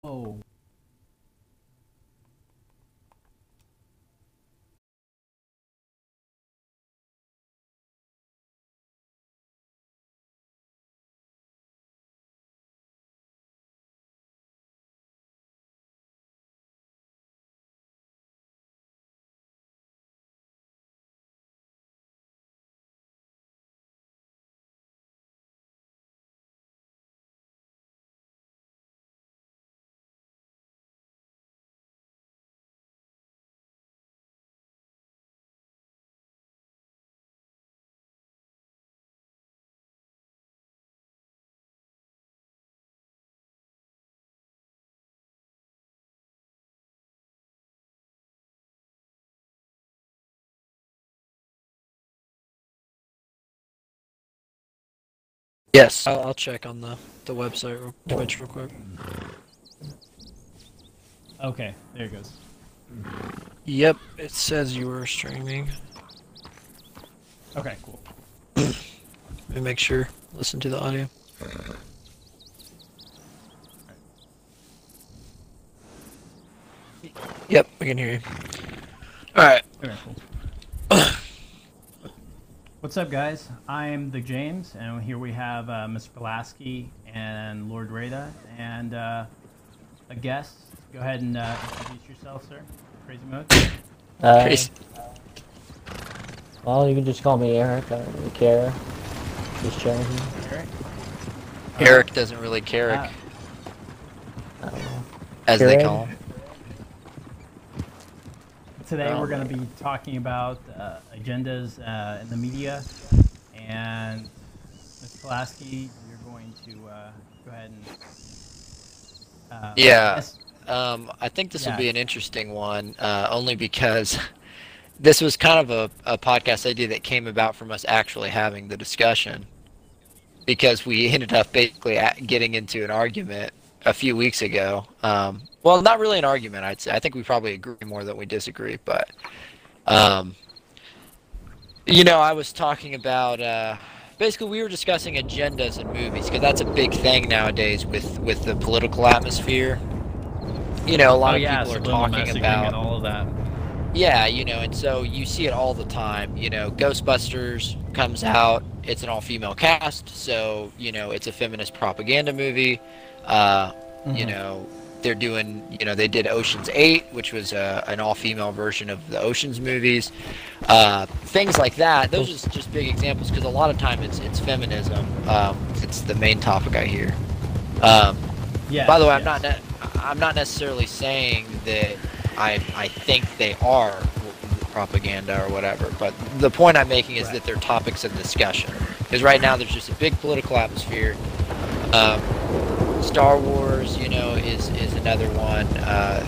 Oh. Yes, I'll check on the website, Twitch, real quick. Okay, there it goes. Yep, it says you were streaming. Okay, cool. Let me make sure. Listen to the audio. Yep, we can hear you. All right. Okay, cool. What's up, guys? I'm the James, and here we have Mr. Pulaski and Lord Rada, and a guest. Go ahead and introduce yourself, sir. Crazy mode. Crazy. Well, you can just call me Eric. I don't really care. Just chilling. Eric. Eric doesn't really care, I don't know. as they call him. Today we're going to be talking about agendas in the media, and Mr. Pulaski, you're going to go ahead and Yeah. I think this will be an interesting one, only because this was kind of a podcast idea that came about from us actually having the discussion, because we ended up basically getting into an argument a few weeks ago. Well, not really an argument, I'd say. I think we probably agree more than we disagree, but you know, I was talking about basically we were discussing agendas in movies, because that's a big thing nowadays with the political atmosphere. You know, a lot of people are talking about and all of that. Yeah, you know, and so you see it all the time. You know, Ghostbusters comes out, it's an all-female cast, so, you know, it's a feminist propaganda movie. You know, they're doing, you know, they did Ocean's 8, which was an all-female version of the Ocean's movies. Things like that. Those are just big examples, because a lot of time it's feminism. It's the main topic I hear. By the way, I'm not necessarily saying that I think they are propaganda or whatever, but the point I'm making is that they're topics of discussion. Because right now there's just a big political atmosphere. Star Wars, you know, is another one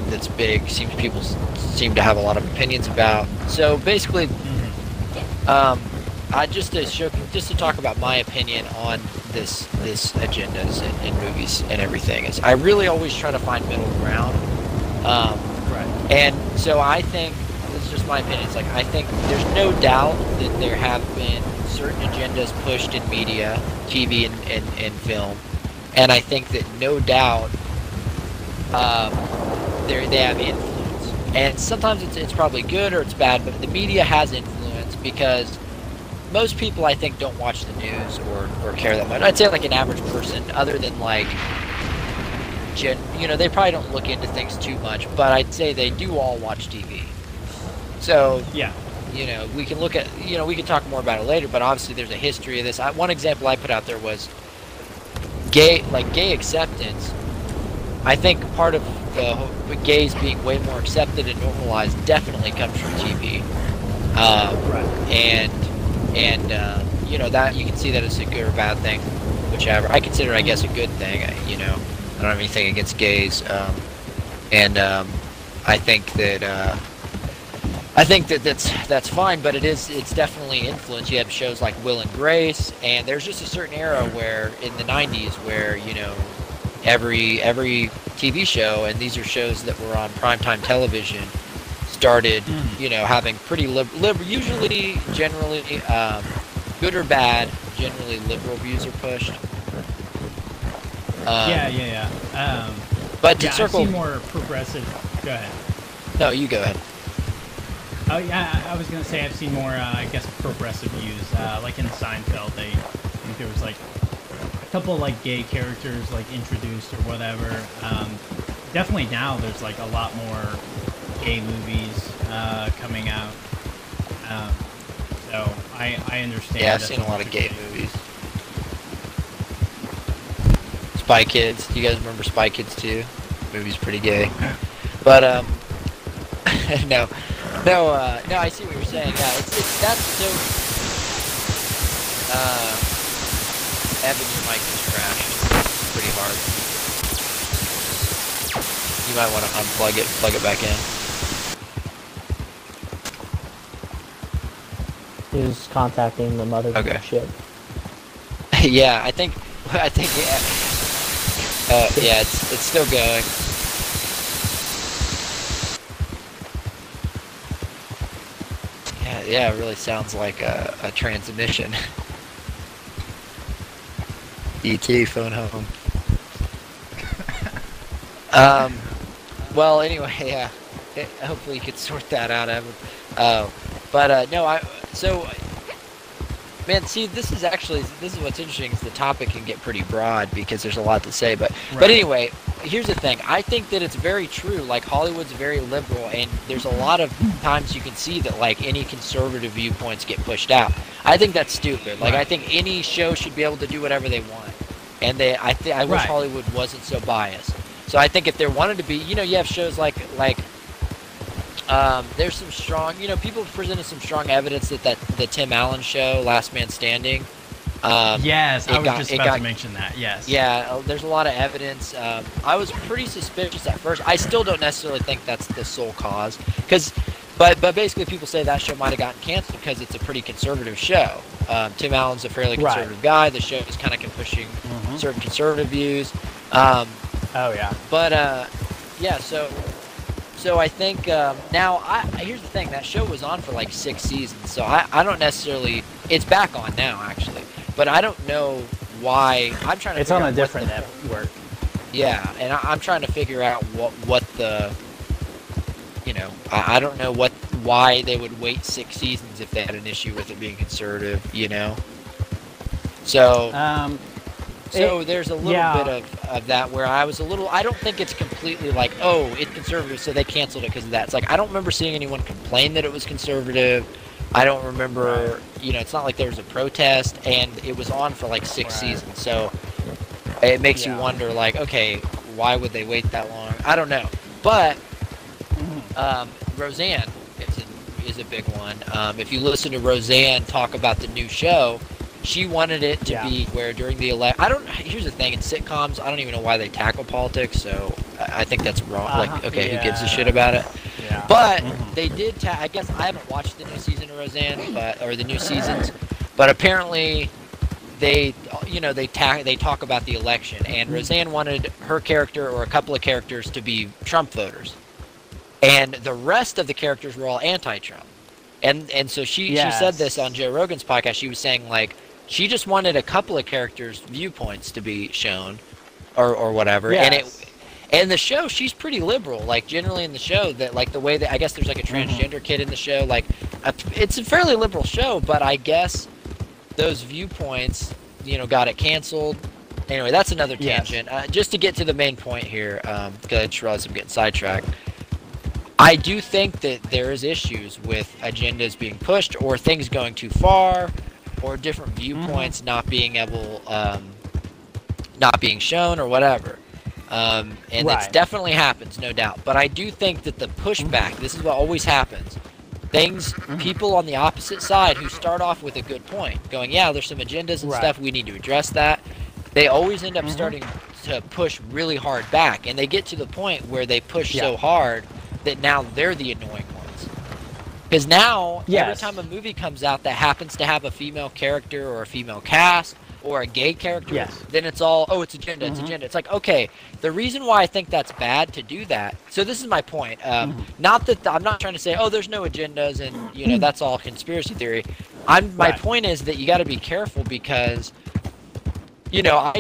that's big. People seem to have a lot of opinions about. So basically, I just to talk about my opinion on this agendas in movies and everything is I really always try to find middle ground. And so I think, this is just my opinion, it's like I think there's no doubt that there have been certain agendas pushed in media, TV and film, and I think that no doubt they have influence. And sometimes it's probably good or it's bad, but the media has influence because most people, I think, don't watch the news or care that much. I'd say like an average person, other than like, you know, they probably don't look into things too much, but I'd say they do all watch TV. So, yeah, you know, we can look at, you know, we can talk more about it later, but obviously there's a history of this. One example I put out there was gay acceptance. I think part of the gays being way more accepted and normalized definitely comes from TV. And you know, that you can see that as a good or bad thing, whichever. I consider, I guess, a good thing. You know, I don't have anything against gays, and I think that's fine. But it's definitely influence. You have shows like Will and Grace, and there's just a certain era where in the '90s where, you know, every TV show, and these are shows that were on primetime television, started, you know, having pretty usually, generally, good or bad, generally liberal views are pushed. But to Yeah, I've circle. seen more progressive. Go ahead. No, you go ahead. Oh yeah, I was gonna say I've seen more, I guess, progressive views. Like in Seinfeld, I think there was like a couple like gay characters like introduced or whatever. Definitely now there's like a lot more gay movies coming out. So I understand. Yeah, I've seen a lot of gay movies. Spy Kids. You guys remember Spy Kids 2? The movie's pretty gay. But no, I see what you're saying. Yeah, it's that's so. Evan, your mic just crashed pretty hard. You might want to unplug it, plug it back in. He was contacting the mother of the ship. Yeah, I think, yeah. Yeah, it's still going. Yeah, it really sounds like a transmission. ET, phone home. Well, anyway, yeah. Hopefully you could sort that out, Evan. No, man, see, this is what's interesting, is the topic can get pretty broad because there's a lot to say, but anyway, here's the thing. I think that it's very true, like, Hollywood's very liberal, and there's a lot of times you can see that, like, any conservative viewpoints get pushed out. I think that's stupid. Like, I think any show should be able to do whatever they want, and I wish Hollywood wasn't so biased. So I think if there wanted to be, you have shows like there's some strong, people presented some strong evidence that the Tim Allen show, Last Man Standing. Yes, I was just about to mention that. Yes. Yeah, there's a lot of evidence. I was pretty suspicious at first. I still don't necessarily think that's the sole cause, but basically people say that show might have gotten canceled because it's a pretty conservative show. Tim Allen's a fairly conservative guy. The show is kind of pushing certain conservative views. Oh yeah. But yeah, so I think now here's the thing, that show was on for like 6 seasons, so I don't necessarily, it's back on now actually, but I don't know why. I'm trying to. It's on a different network. Yeah, and I'm trying to figure out what the, I don't know why they would wait 6 seasons if they had an issue with it being conservative, So. So there's a little bit of that where I was a little, I don't think it's completely like, oh, it's conservative, so they canceled it because of that. It's like, I don't remember seeing anyone complain that it was conservative. I don't remember, it's not like there was a protest, and it was on for like 6 seasons. So it makes you wonder, like, okay, why would they wait that long? I don't know. But Roseanne is a big one. If you listen to Roseanne talk about the new show, she wanted it to be where during the here's the thing, in sitcoms, I don't even know why they tackle politics, so I think that's wrong. Like, okay, who gives a shit about it? Yeah. But they did, I guess I haven't watched the new season of Roseanne, or the new seasons, but apparently they talk about the election, and Roseanne wanted her character or a couple of characters to be Trump voters, and the rest of the characters were all anti-Trump. And so she said this on Joe Rogan's podcast. She was saying, like, she just wanted a couple of characters' viewpoints to be shown, or whatever. Yes. And the show, she's pretty liberal. Like, generally in the show, that, like, the way that, I guess there's like a transgender kid in the show. Like, it's a fairly liberal show, but I guess those viewpoints, got it canceled. Anyway, that's another tangent. Just to get to the main point here, because I just realized I'm getting sidetracked. I do think that there is issues with agendas being pushed, or things going too far, or different viewpoints not being shown, or whatever. And that definitely happens, no doubt. But I do think that the pushback, this is what always happens. People on the opposite side who start off with a good point, going, yeah, there's some agendas and stuff, we need to address that. They always end up starting to push really hard back, and they get to the point where they push so hard that now they're the annoying ones. Because now, every time a movie comes out that happens to have a female character or a female cast or a gay character, then it's all, oh, it's agenda, it's agenda. It's like, okay, the reason why I think that's bad to do that, so this is my point. Not that I'm not trying to say, oh, there's no agendas and, that's all conspiracy theory. My point is that you got to be careful because, I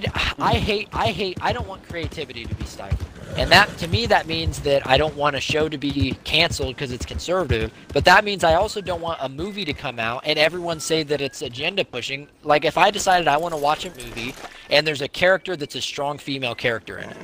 don't want creativity to be stifled. And that, to me, that means that I don't want a show to be canceled because it's conservative, but that means I also don't want a movie to come out and everyone say that it's agenda pushing. Like, if I decided I want to watch a movie and there's a character that's a strong female character in it,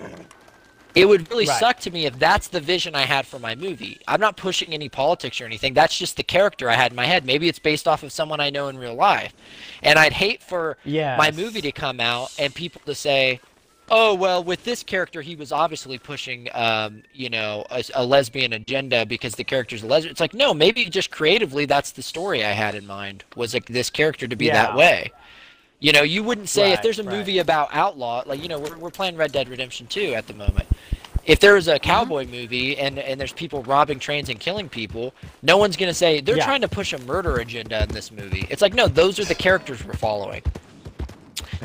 it would really suck to me if that's the vision I had for my movie. I'm not pushing any politics or anything. That's just the character I had in my head. Maybe it's based off of someone I know in real life. And I'd hate for my movie to come out and people to say, oh, well, with this character, he was obviously pushing, you know, a lesbian agenda because the character's a lesbian. It's like, no, maybe just creatively that's the story I had in mind, was like this character to be that way. You know, you wouldn't say if there's a movie about outlaw, like, you know, we're playing Red Dead Redemption 2 at the moment. If there's a cowboy movie and there's people robbing trains and killing people, no one's going to say, they're trying to push a murder agenda in this movie. It's like, no, those are the characters we're following.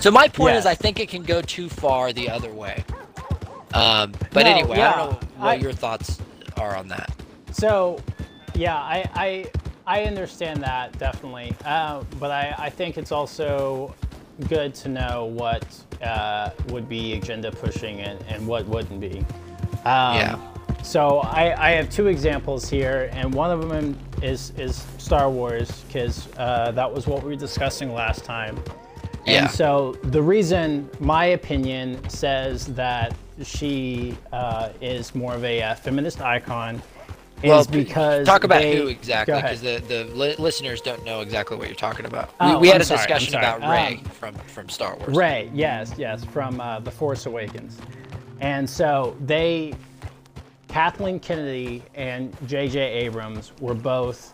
So my point is I think it can go too far the other way. But anyway, I don't know what your thoughts are on that. So, yeah, I understand that, definitely. But I think it's also good to know what would be agenda pushing and what wouldn't be. So I have two examples here, and one of them is Star Wars, because that was what we were discussing last time. And so the reason my opinion says that she is more of a feminist icon is because talk about who exactly, because the listeners don't know exactly what you're talking about. We had a discussion about Rey from Star Wars. Rey, yes, from The Force Awakens. And so Kathleen Kennedy and J.J. Abrams were both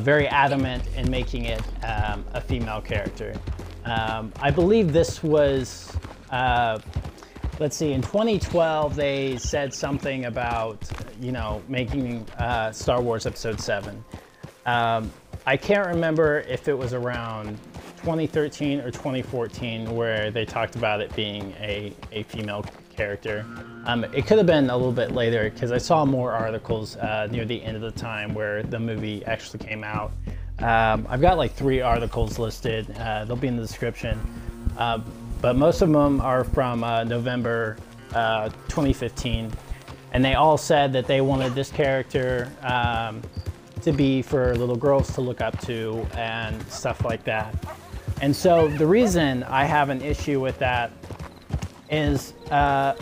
very adamant in making it a female character. I believe this was, let's see, in 2012 they said something about, you know, making Star Wars Episode 7. I can't remember if it was around 2013 or 2014 where they talked about it being a female character. It could have been a little bit later, because I saw more articles near the end of the time where the movie actually came out. I've got like 3 articles listed. They'll be in the description. But most of them are from November 2015. And they all said that they wanted this character to be for little girls to look up to and stuff like that. And so the reason I have an issue with that is,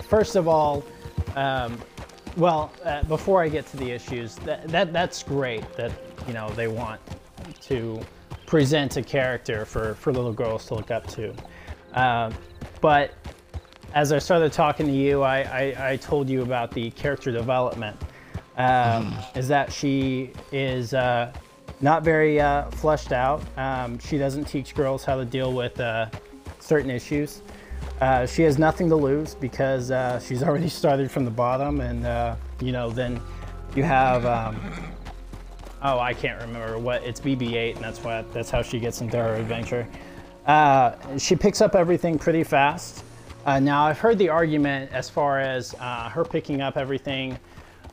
first of all, before I get to the issues, that's great that, you know, they want to present a character for little girls to look up to. But as I started talking to you, I told you about the character development, is that she is not very fleshed out. She doesn't teach girls how to deal with certain issues. She has nothing to lose because she's already started from the bottom, and you know, then you have I can't remember what, it's BB-8, and that's how she gets into her adventure. She picks up everything pretty fast. Now I've heard the argument as far as her picking up everything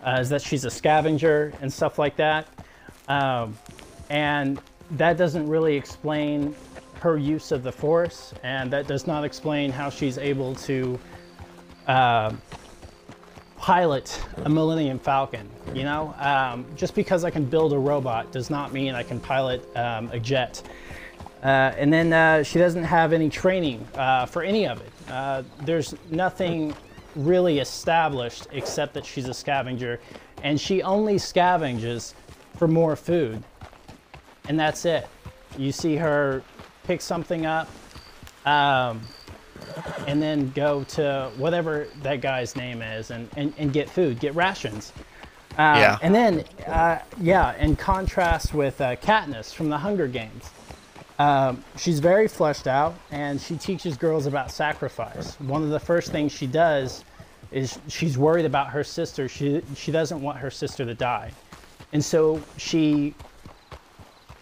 is that she's a scavenger and stuff like that, and that doesn't really explain her use of the Force, and that does not explain how she's able to pilot a Millennium Falcon. You know, just because I can build a robot does not mean I can pilot a jet. And then she doesn't have any training for any of it. There's nothing really established except that she's a scavenger, and she only scavenges for more food, and that's it. You see her pick something up and then go to whatever that guy's name is and get food, get rations. And then, in contrast with Katniss from the Hunger Games, she's very fleshed out, and she teaches girls about sacrifice. One of the first things she does is she's worried about her sister. She doesn't want her sister to die, and so she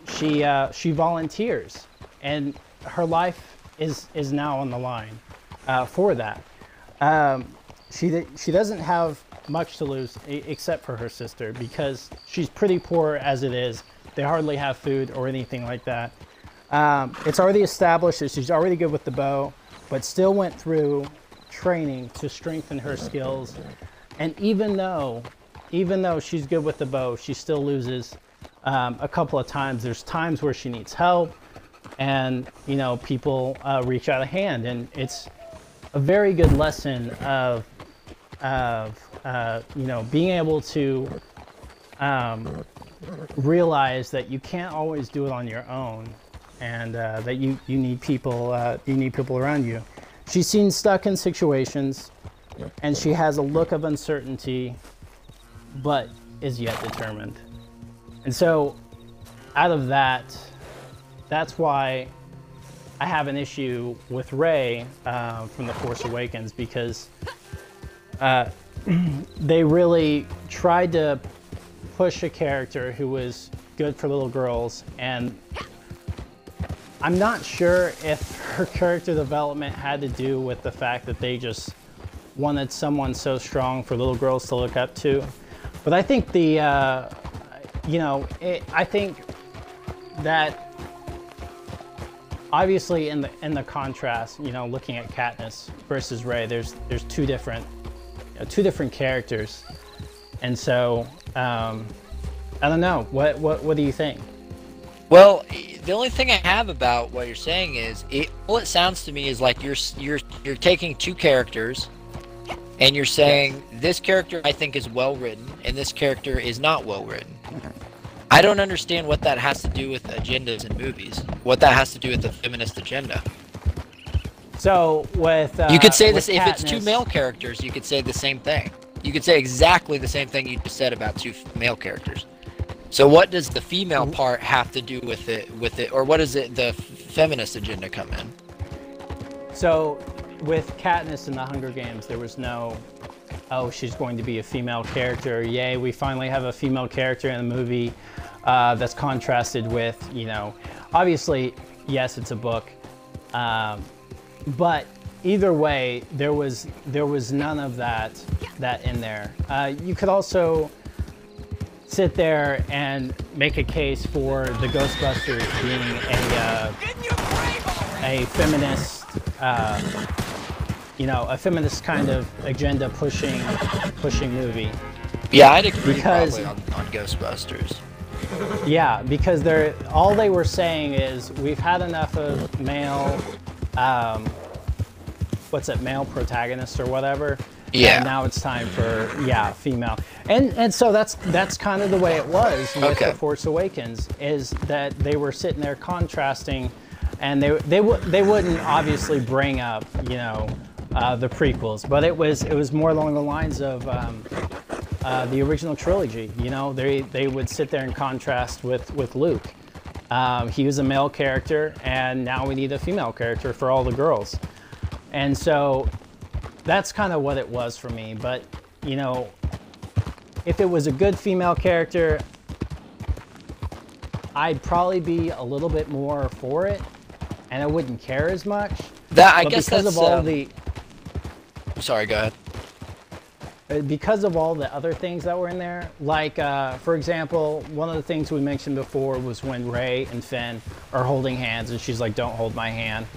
volunteers, and her life is now on the line for that. She doesn't have much to lose except for her sister, because she's pretty poor as it is. They hardly have food or anything like that. It's already established that she's already good with the bow, but still went through training to strengthen her skills. And even though she's good with the bow, she still loses a couple of times. There's times where she needs help, and you know, people reach out a hand, and it's a very good lesson of you know, being able to realize that you can't always do it on your own, and that you need people around you. She's seen stuck in situations, and she has a look of uncertainty, but is yet determined. And so, out of that, that's why I have an issue with Rey from The Force Awakens, because they really tried to push a character who was good for little girls, and I'm not sure if her character development had to do with the fact that they just wanted someone so strong for little girls to look up to. But I think the, you know, I think that obviously in the contrast, you know, looking at Katniss versus Rey, there's two different characters, and so I don't know. What do you think? Well, the only thing I have about what you're saying is, all it sounds to me is like you're taking two characters, and you're saying this character I think is well written, and this character is not well written. I don't understand what that has to do with agendas in movies. What that has to do with the feminist agenda. So with you could say this Katniss, if it's two male characters, you could say the same thing. You could say exactly the same thing you just said about two male characters. So what does the female part have to do with it, or what does the feminist agenda come in? So with Katniss in the Hunger Games, there was no, oh, she's going to be a female character. Yay, we finally have a female character in the movie that's contrasted with, you know, obviously, yes, it's a book, but either way, there was none of that in there. You could also sit there and make a case for the Ghostbusters being a feminist, you know, a feminist kind of agenda pushing movie. Yeah, I'd agree because, probably on Ghostbusters. Yeah, because all they were saying is we've had enough of male, male protagonists or whatever. Yeah. And now it's time for female. And so that's kind of the way it was with The Force Awakens, is that they were sitting there contrasting, and they wouldn't obviously bring up, you know, the prequels, but it was more along the lines of the original trilogy. You know, they would sit there and contrast with Luke. He was a male character, and now we need a female character for all the girls. And so that's kind of what it was for me. But, you know, if it was a good female character, I'd probably be a little bit more for it, and I wouldn't care as much. I guess because that's of all the. Sorry, go ahead. Because of all the other things that were in there, like, for example, one of the things we mentioned before was when Rey and Finn are holding hands, and she's like, "Don't hold my hand."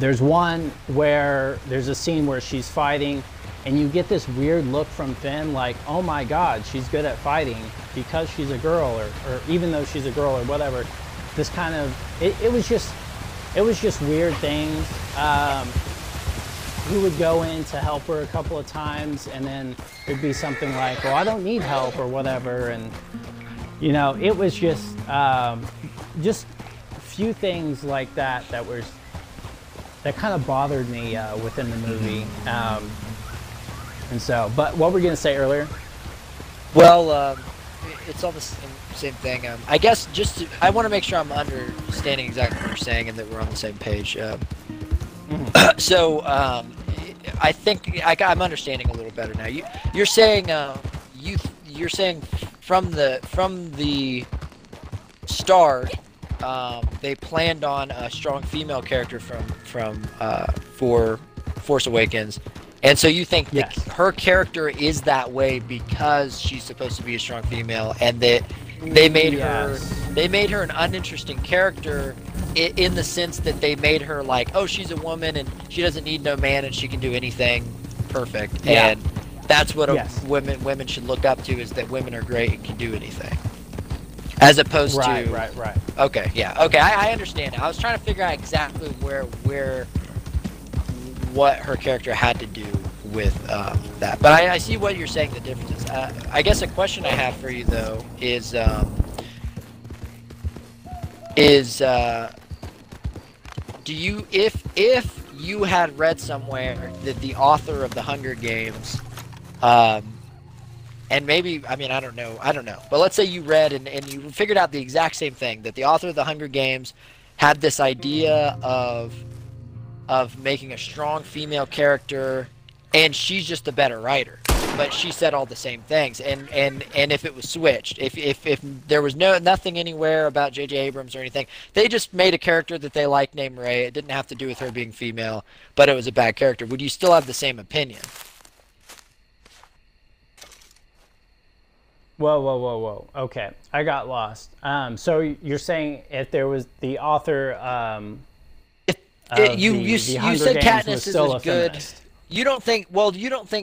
There's one where there's a scene where she's fighting, and you get this weird look from Finn, like, "Oh my God, she's good at fighting because she's a girl," or even though she's a girl or whatever. This kind of it was just weird things. He would go in to help her a couple of times, and then it'd be something like, "Well, I don't need help," or whatever, and you know, it was just a few things like that that kind of bothered me within the movie. And so, but what were you gonna say earlier? Well, it's all the same thing. I guess I want to make sure I'm understanding exactly what you're saying and that we're on the same page. So I think I'm understanding a little better now. You're saying you're saying from the start they planned on a strong female character for Force Awakens, And so you think Yes. her character is that way because she's supposed to be a strong female, and that they made her an uninteresting character in the sense that they made her like, oh, she's a woman and she doesn't need no man and she can do anything perfect. Yeah. And that's what Yes. women should look up to, is that women are great and can do anything. As opposed to Right. Okay, yeah. Okay, I understand. I was trying to figure out exactly what her character had to do with that. But I see what you're saying, the differences. I guess a question I have for you though is do you, if you had read somewhere that the author of the Hunger Games, and maybe, I mean, I don't know, but let's say you read and you figured out the exact same thing, that the author of the Hunger Games had this idea of making a strong female character, and she's just a better writer, but she said all the same things, and if it was switched, if there was nothing anywhere about J.J. Abrams or anything, they just made a character that they liked named Rey, it didn't have to do with her being female, but it was a bad character, would you still have the same opinion? Whoa. Okay, I got lost. So you're saying if there was the author You Hunger said Games Katniss was is still as a good. feminist. You don't think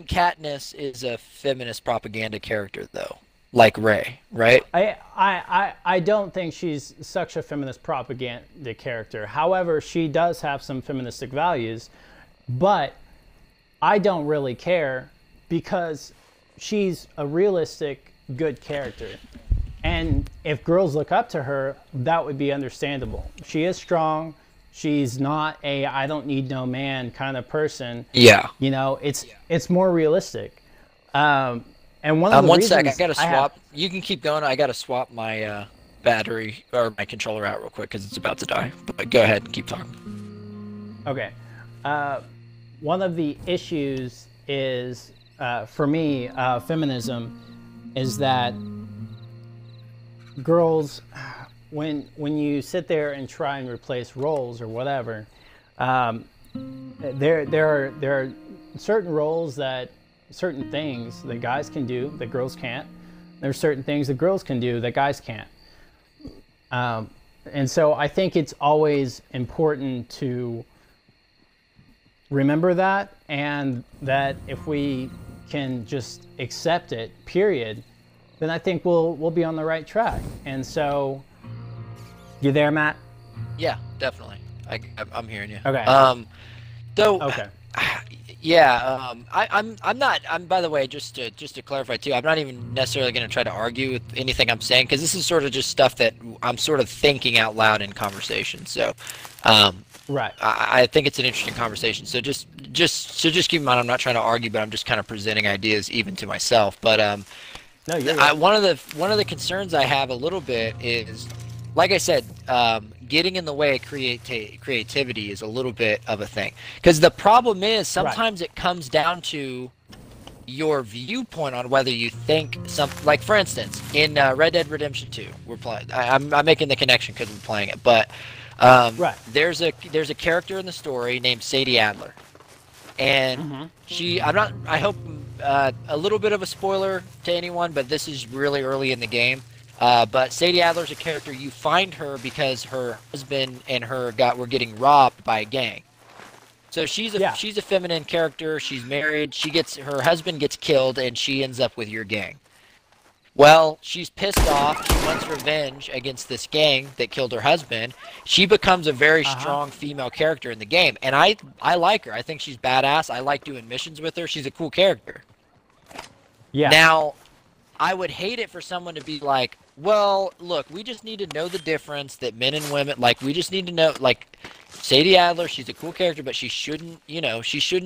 Katniss is a feminist propaganda character though, like Rey, right? I don't think she's such a feminist propaganda character. However, she does have some feministic values, but I don't really care because she's a realistic, good character. And if girls look up to her, that would be understandable. She is strong. She's not a I don't need no man kind of person. Yeah. You know, it's more realistic. And one of the one reasons sec, I gotta swap. You can keep going. I gotta swap my battery or my controller out real quick because it's about to die. But go ahead and keep talking. Okay. One of the issues is, for me, feminism, is that girls, when you sit there and try and replace roles or whatever, there are certain roles certain things that guys can do that girls can't. There's certain things that girls can do that guys can't. And so I think it's always important to remember that, and that if we can just accept it, period, then I think we'll be on the right track. And so, you there, Matt? Yeah, definitely. I'm hearing you. Okay. Okay. Yeah. I'm not. By the way, just to clarify too, I'm not even necessarily going to try to argue with anything I'm saying, because this is sort of just stuff that I'm sort of thinking out loud in conversation. So, right. I think it's an interesting conversation. So just keep in mind, I'm not trying to argue, but I'm just kind of presenting ideas even to myself. But No, you're right. one of the concerns I have a little bit is, like I said, getting in the way of creativity is a little bit of a thing. Because the problem is sometimes it comes down to your viewpoint on whether you think like for instance, in Red Dead Redemption 2, we're playing. I'm making the connection because we're playing it, but there's a character in the story named Sadie Adler, and I hope a little bit of a spoiler to anyone, but this is really early in the game. But Sadie Adler's a character. You find her because her husband and her were getting robbed by a gang. So she's a feminine character. She's married. Her husband gets killed, and she ends up with your gang. Well, she's pissed off. She wants revenge against this gang that killed her husband. She becomes a very strong female character in the game, and I like her. I think she's badass. I like doing missions with her. She's a cool character. Yeah. Now, I would hate it for someone to be like, well, look, we just need to know the difference that men and women, like, we just need to know, like, Sadie Adler, she's a cool character, but she shouldn't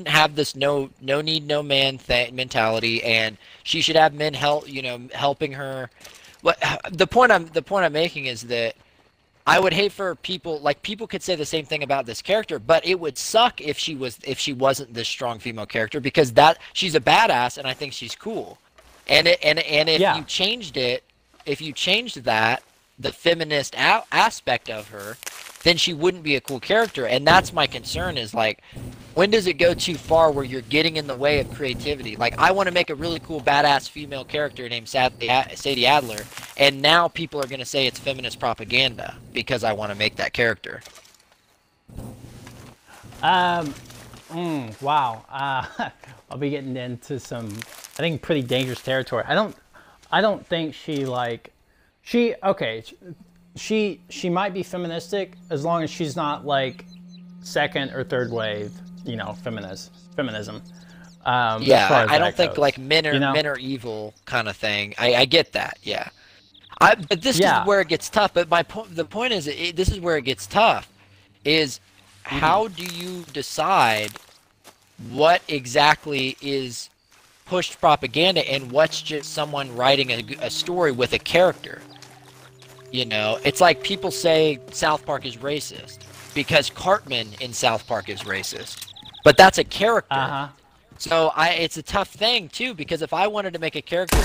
have this no need, no man mentality, and she should have men helping her. What the point I'm making is that I would hate for people could say the same thing about this character, but it would suck if she wasn't this strong female character, because she's a badass, and I think she's cool. And if you changed that, the feminist aspect of her, then she wouldn't be a cool character. And that's my concern, is like, when does it go too far where you're getting in the way of creativity? Like, I want to make a really cool badass female character named Sadie Adler, and now people are going to say it's feminist propaganda because I want to make that character. Wow. I'll be getting into some, I think, pretty dangerous territory. I don't think she might be feministic as long as she's not like second or third wave, feminism. Yeah, I don't think goes. like men are evil kind of thing. I get that. Yeah. But this is where it gets tough. But the point is, this is where it gets tough. Is how do you decide what exactly is pushed propaganda and what's just someone writing a story with a character? It's like people say South Park is racist because Cartman in South Park is racist, but that's a character. So it's a tough thing too, because if I wanted to make a character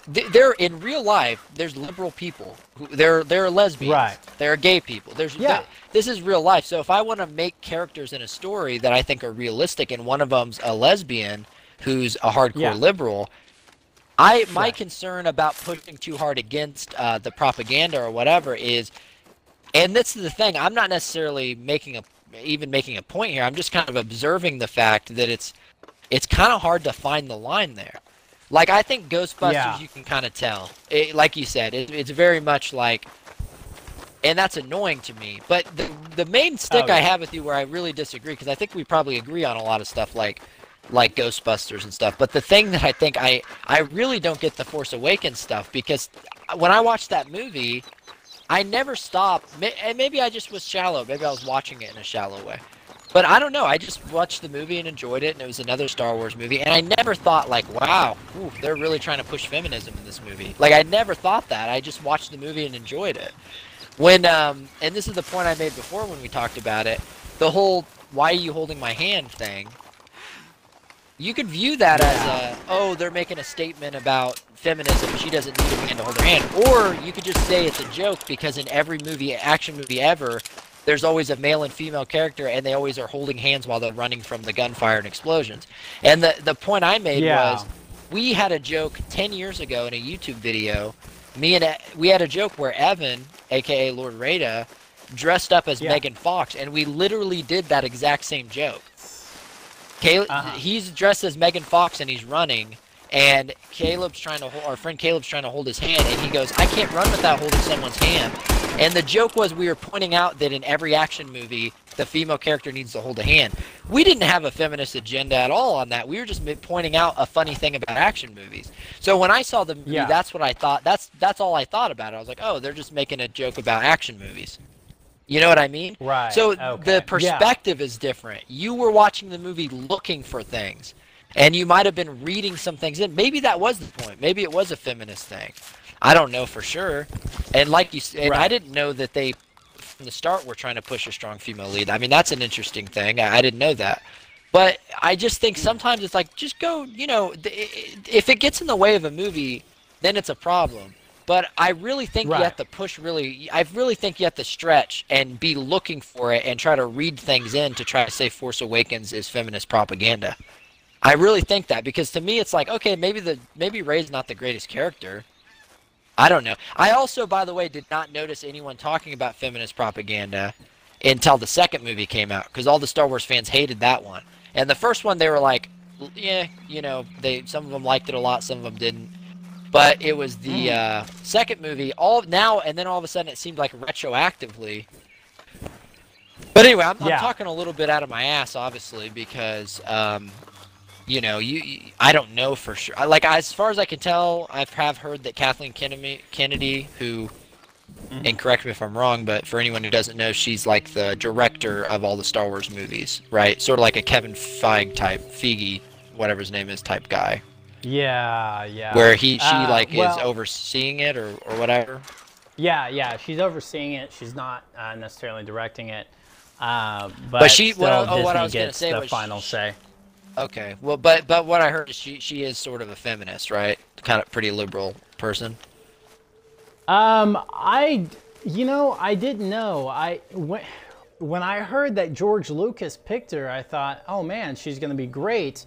they're in real life, there's liberal people they're lesbians, right? They're gay people. This is real life. So if I want to make characters in a story that I think are realistic, and one of them's a lesbian who's a hardcore liberal, my concern about pushing too hard against the propaganda or whatever is, and this is the thing, I'm not necessarily making a point here. I'm just kind of observing the fact that it's kind of hard to find the line there. Like, I think Ghostbusters, you can kind of tell. Like you said, it's very much like, and that's annoying to me. But the main stick I have with you where I really disagree, because I think we probably agree on a lot of stuff like Ghostbusters and stuff. But the thing that I think I really don't get the Force Awakens stuff, because when I watched that movie, I never stopped. And maybe I just was shallow. Maybe I was watching it in a shallow way. But I don't know. I just watched the movie and enjoyed it, and it was another Star Wars movie. And I never thought, like, wow, they're really trying to push feminism in this movie. Like, I never thought that. I just watched the movie and enjoyed it. When, and this is the point I made before when we talked about it, the whole "why are you holding my hand" thing, you could view that as they're making a statement about feminism. She doesn't need a man to hold her hand. Or you could just say it's a joke because in every action movie ever, there's always a male and female character, and they always are holding hands while they're running from the gunfire and explosions. And the point I made was, we had a joke 10 years ago in a YouTube video. We had a joke where Evan, aka Lord Rada, dressed up as Megan Fox, and we literally did that exact same joke. He's dressed as Megan Fox and he's running, and our friend Caleb's trying to hold his hand, and he goes, "I can't run without holding someone's hand." And the joke was, we were pointing out that in every action movie, the female character needs to hold a hand. We didn't have a feminist agenda at all on that. We were just pointing out a funny thing about action movies. So when I saw the movie, that's what I thought. That's all I thought about it. I was like, oh, they're just making a joke about action movies. You know what I mean? Right. So the perspective is different. You were watching the movie looking for things, and you might have been reading some things in. Maybe that was the point. Maybe it was a feminist thing. I don't know for sure. And like you said, I didn't know that they, from the start, were trying to push a strong female lead. I mean, that's an interesting thing. I didn't know that. But I just think sometimes it's like, just go, if it gets in the way of a movie, then it's a problem. But I really think you have to push I really think you have to stretch and be looking for it and try to read things in to try to say Force Awakens is feminist propaganda. I really think that, because to me it's like, okay, maybe Rey's not the greatest character. I don't know. I also, by the way, did not notice anyone talking about feminist propaganda until the second movie came out, because all the Star Wars fans hated that one. And the first one, they were like, yeah, some of them liked it a lot, some of them didn't. But it was the second movie, and then all of a sudden it seemed like retroactively. But anyway, I'm talking a little bit out of my ass, obviously, because I don't know for sure. Like, as far as I can tell, I have heard that Kathleen Kennedy, who, and correct me if I'm wrong, but for anyone who doesn't know, she's like the director of all the Star Wars movies, right? Sort of like a Kevin Feige, whatever his name is, type guy. Yeah. Where she is overseeing it or whatever. Yeah. She's overseeing it. She's not necessarily directing it. But she, still, Disney what I was gets going to say the was final say. Okay, well, but what I heard is she is sort of a feminist, right? Kind of pretty liberal person. I didn't know. When I heard that George Lucas picked her, I thought, oh man, she's going to be great.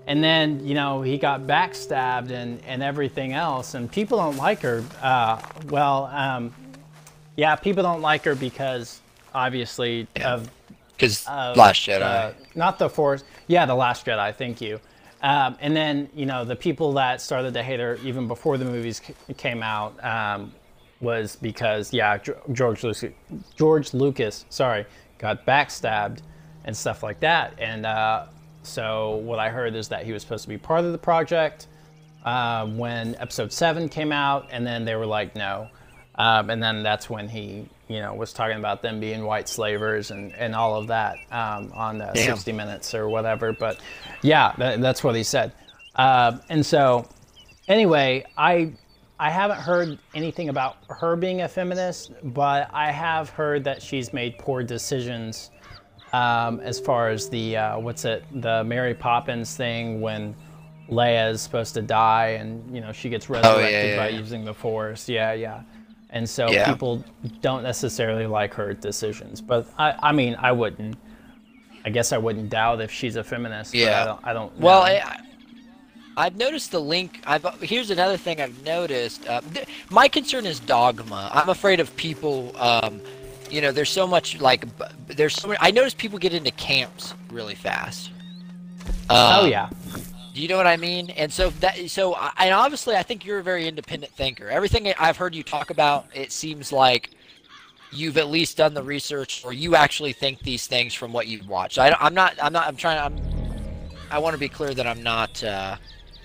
And then, he got backstabbed and everything else, and people don't like her. People don't like her because, obviously, of Last Jedi. Not the Force. Yeah, The Last Jedi, thank you. And then, the people that started to hate her even before the movies came out was because, George Lucas, got backstabbed and stuff like that. And so what I heard is that he was supposed to be part of the project when Episode 7 came out, and then they were like, no. And then that's when he, was talking about them being white slavers and all of that on 60 Minutes or whatever. But yeah, that's what he said. And so anyway, I haven't heard anything about her being a feminist, but I have heard that she's made poor decisions as far as the Mary Poppins thing when Leia is supposed to die and, she gets resurrected by using the Force. Yeah. And so people don't necessarily like her decisions. But I guess I wouldn't doubt if she's a feminist. Yeah. But I don't know. Well, I've noticed the link. Here's another thing I've noticed. My concern is dogma. I'm afraid of people. There's so much I notice people get into camps really fast. Do you know what I mean? And and obviously I think you're a very independent thinker. Everything I've heard you talk about, it seems like you've at least done the research, or you actually think these things from what you've watched. I want to be clear that I'm not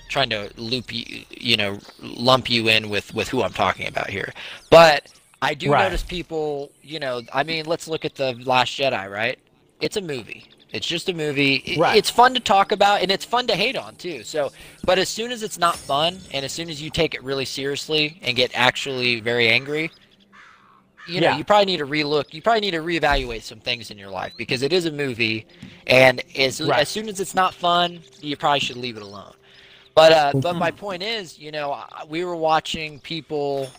trying to lump you in with who I'm talking about here. But I do notice people, let's look at The Last Jedi, right? It's a movie. It's just a movie. Right. It's fun to talk about, and it's fun to hate on too. But as soon as it's not fun, and as soon as you take it really seriously and get actually very angry, you probably need to relook. You probably need to reevaluate some things in your life, because it is a movie, and as soon as it's not fun, you probably should leave it alone. But my point is, we were watching people.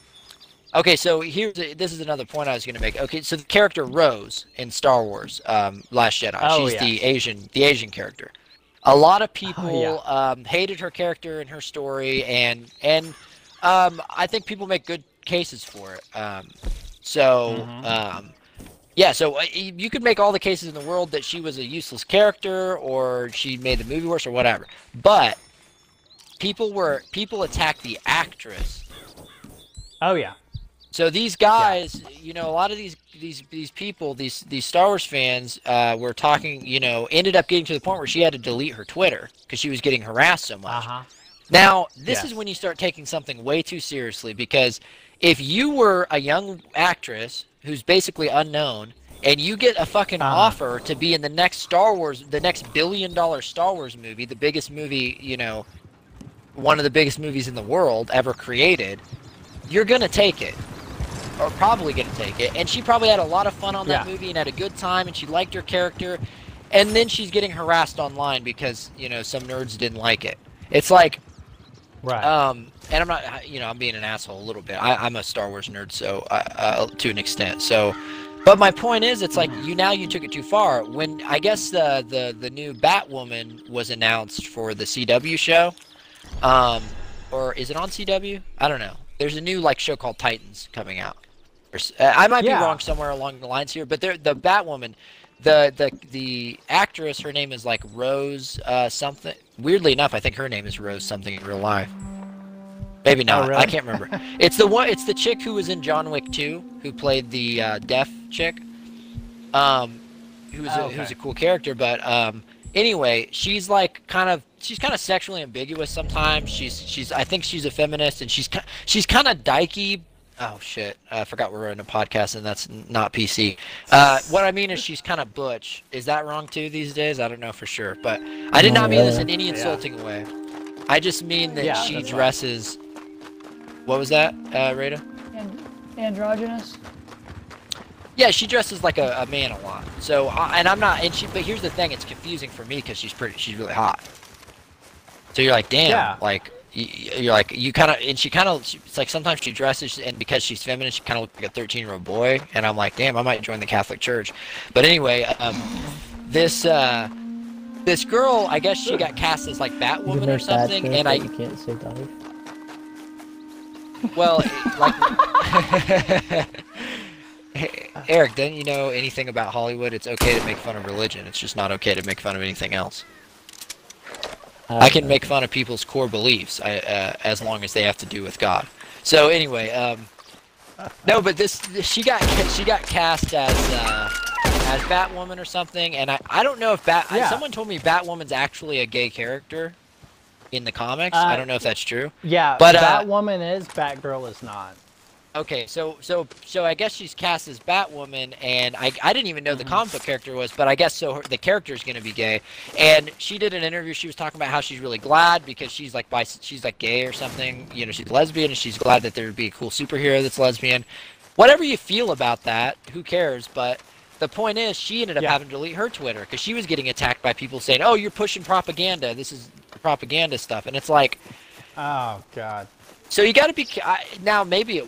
Okay, so this is another point I was going to make. Okay, so the character Rose in Star Wars, Last Jedi, she's the Asian character. A lot of people hated her character and her story, and I think people make good cases for it. So you could make all the cases in the world that she was a useless character, or she made the movie worse, or whatever. But people attacked the actress. Oh yeah. So these guys, a lot of these people, these Star Wars fans, were talking, ended up getting to the point where she had to delete her Twitter because she was getting harassed so much. Now, this is when you start taking something way too seriously, because if you were a young actress who's basically unknown, and you get a fucking offer to be in the next Star Wars, the next $1 billion Star Wars movie, the biggest movie, one of the biggest movies in the world ever created, you're gonna take it. Or probably going to take it. And she probably had a lot of fun on that movie and had a good time, and she liked her character. And then she's getting harassed online because, some nerds didn't like it. It's like, and I'm not, I'm being an asshole a little bit. I'm a Star Wars nerd, so to an extent. So, but my point is, it's like you took it too far. When I guess the new Batwoman was announced for the CW show, or is it on CW? I don't know. There's a new show called Titans coming out. I might be wrong somewhere along the lines here, but the Batwoman, the actress, her name is Rose something. Weirdly enough, I think her name is Rose something in real life. Maybe not. Really? I can't remember. It's the chick who was in John Wick 2, who played the deaf chick. Who's a cool character, but anyway, she's kind of sexually ambiguous sometimes. I think she's a feminist, and she's kind of dykey. Oh shit! I forgot we're in a podcast, and that's not PC. What I mean is she's kind of butch. Is that wrong too these days? I don't know for sure, but I did not mean this in any insulting way. I just mean that she dresses. What was that, Rita? Androgynous. Yeah, she dresses like a man a lot. So, and I'm not. But here's the thing: it's confusing for me because she's really hot. So you're like, damn, you're like, you kind of, and she kind of, it's like sometimes she dresses, and because she's feminine, she kind of looks like a 13-year-old boy, and I'm like, damn, I might join the Catholic Church. But anyway, this girl, I guess she got cast as like You Batwoman can or make that something, joke, and but you can't say dive. well, like, Eric, don't you know anything about Hollywood? It's okay to make fun of religion. It's just not okay to make fun of anything else. I can make fun of people's core beliefs, as long as they have to do with God. So anyway, no, but she got cast as Batwoman or something, and I don't know if someone told me Batwoman's actually a gay character in the comics. I don't know if that's true. Yeah, but Batwoman is, Batgirl is not. Okay, so I guess she's cast as Batwoman, and I didn't even know the comic book character was, but I guess so. The character is going to be gay, and she did an interview. She was talking about how she's really glad because she's like gay or something. You know, she's lesbian, and she's glad that there would be a cool superhero that's lesbian. Whatever you feel about that, who cares? But the point is, she ended up having to delete her Twitter because she was getting attacked by people saying, "Oh, you're pushing propaganda. This is propaganda stuff," and it's like, oh God. So you got to be now. Maybe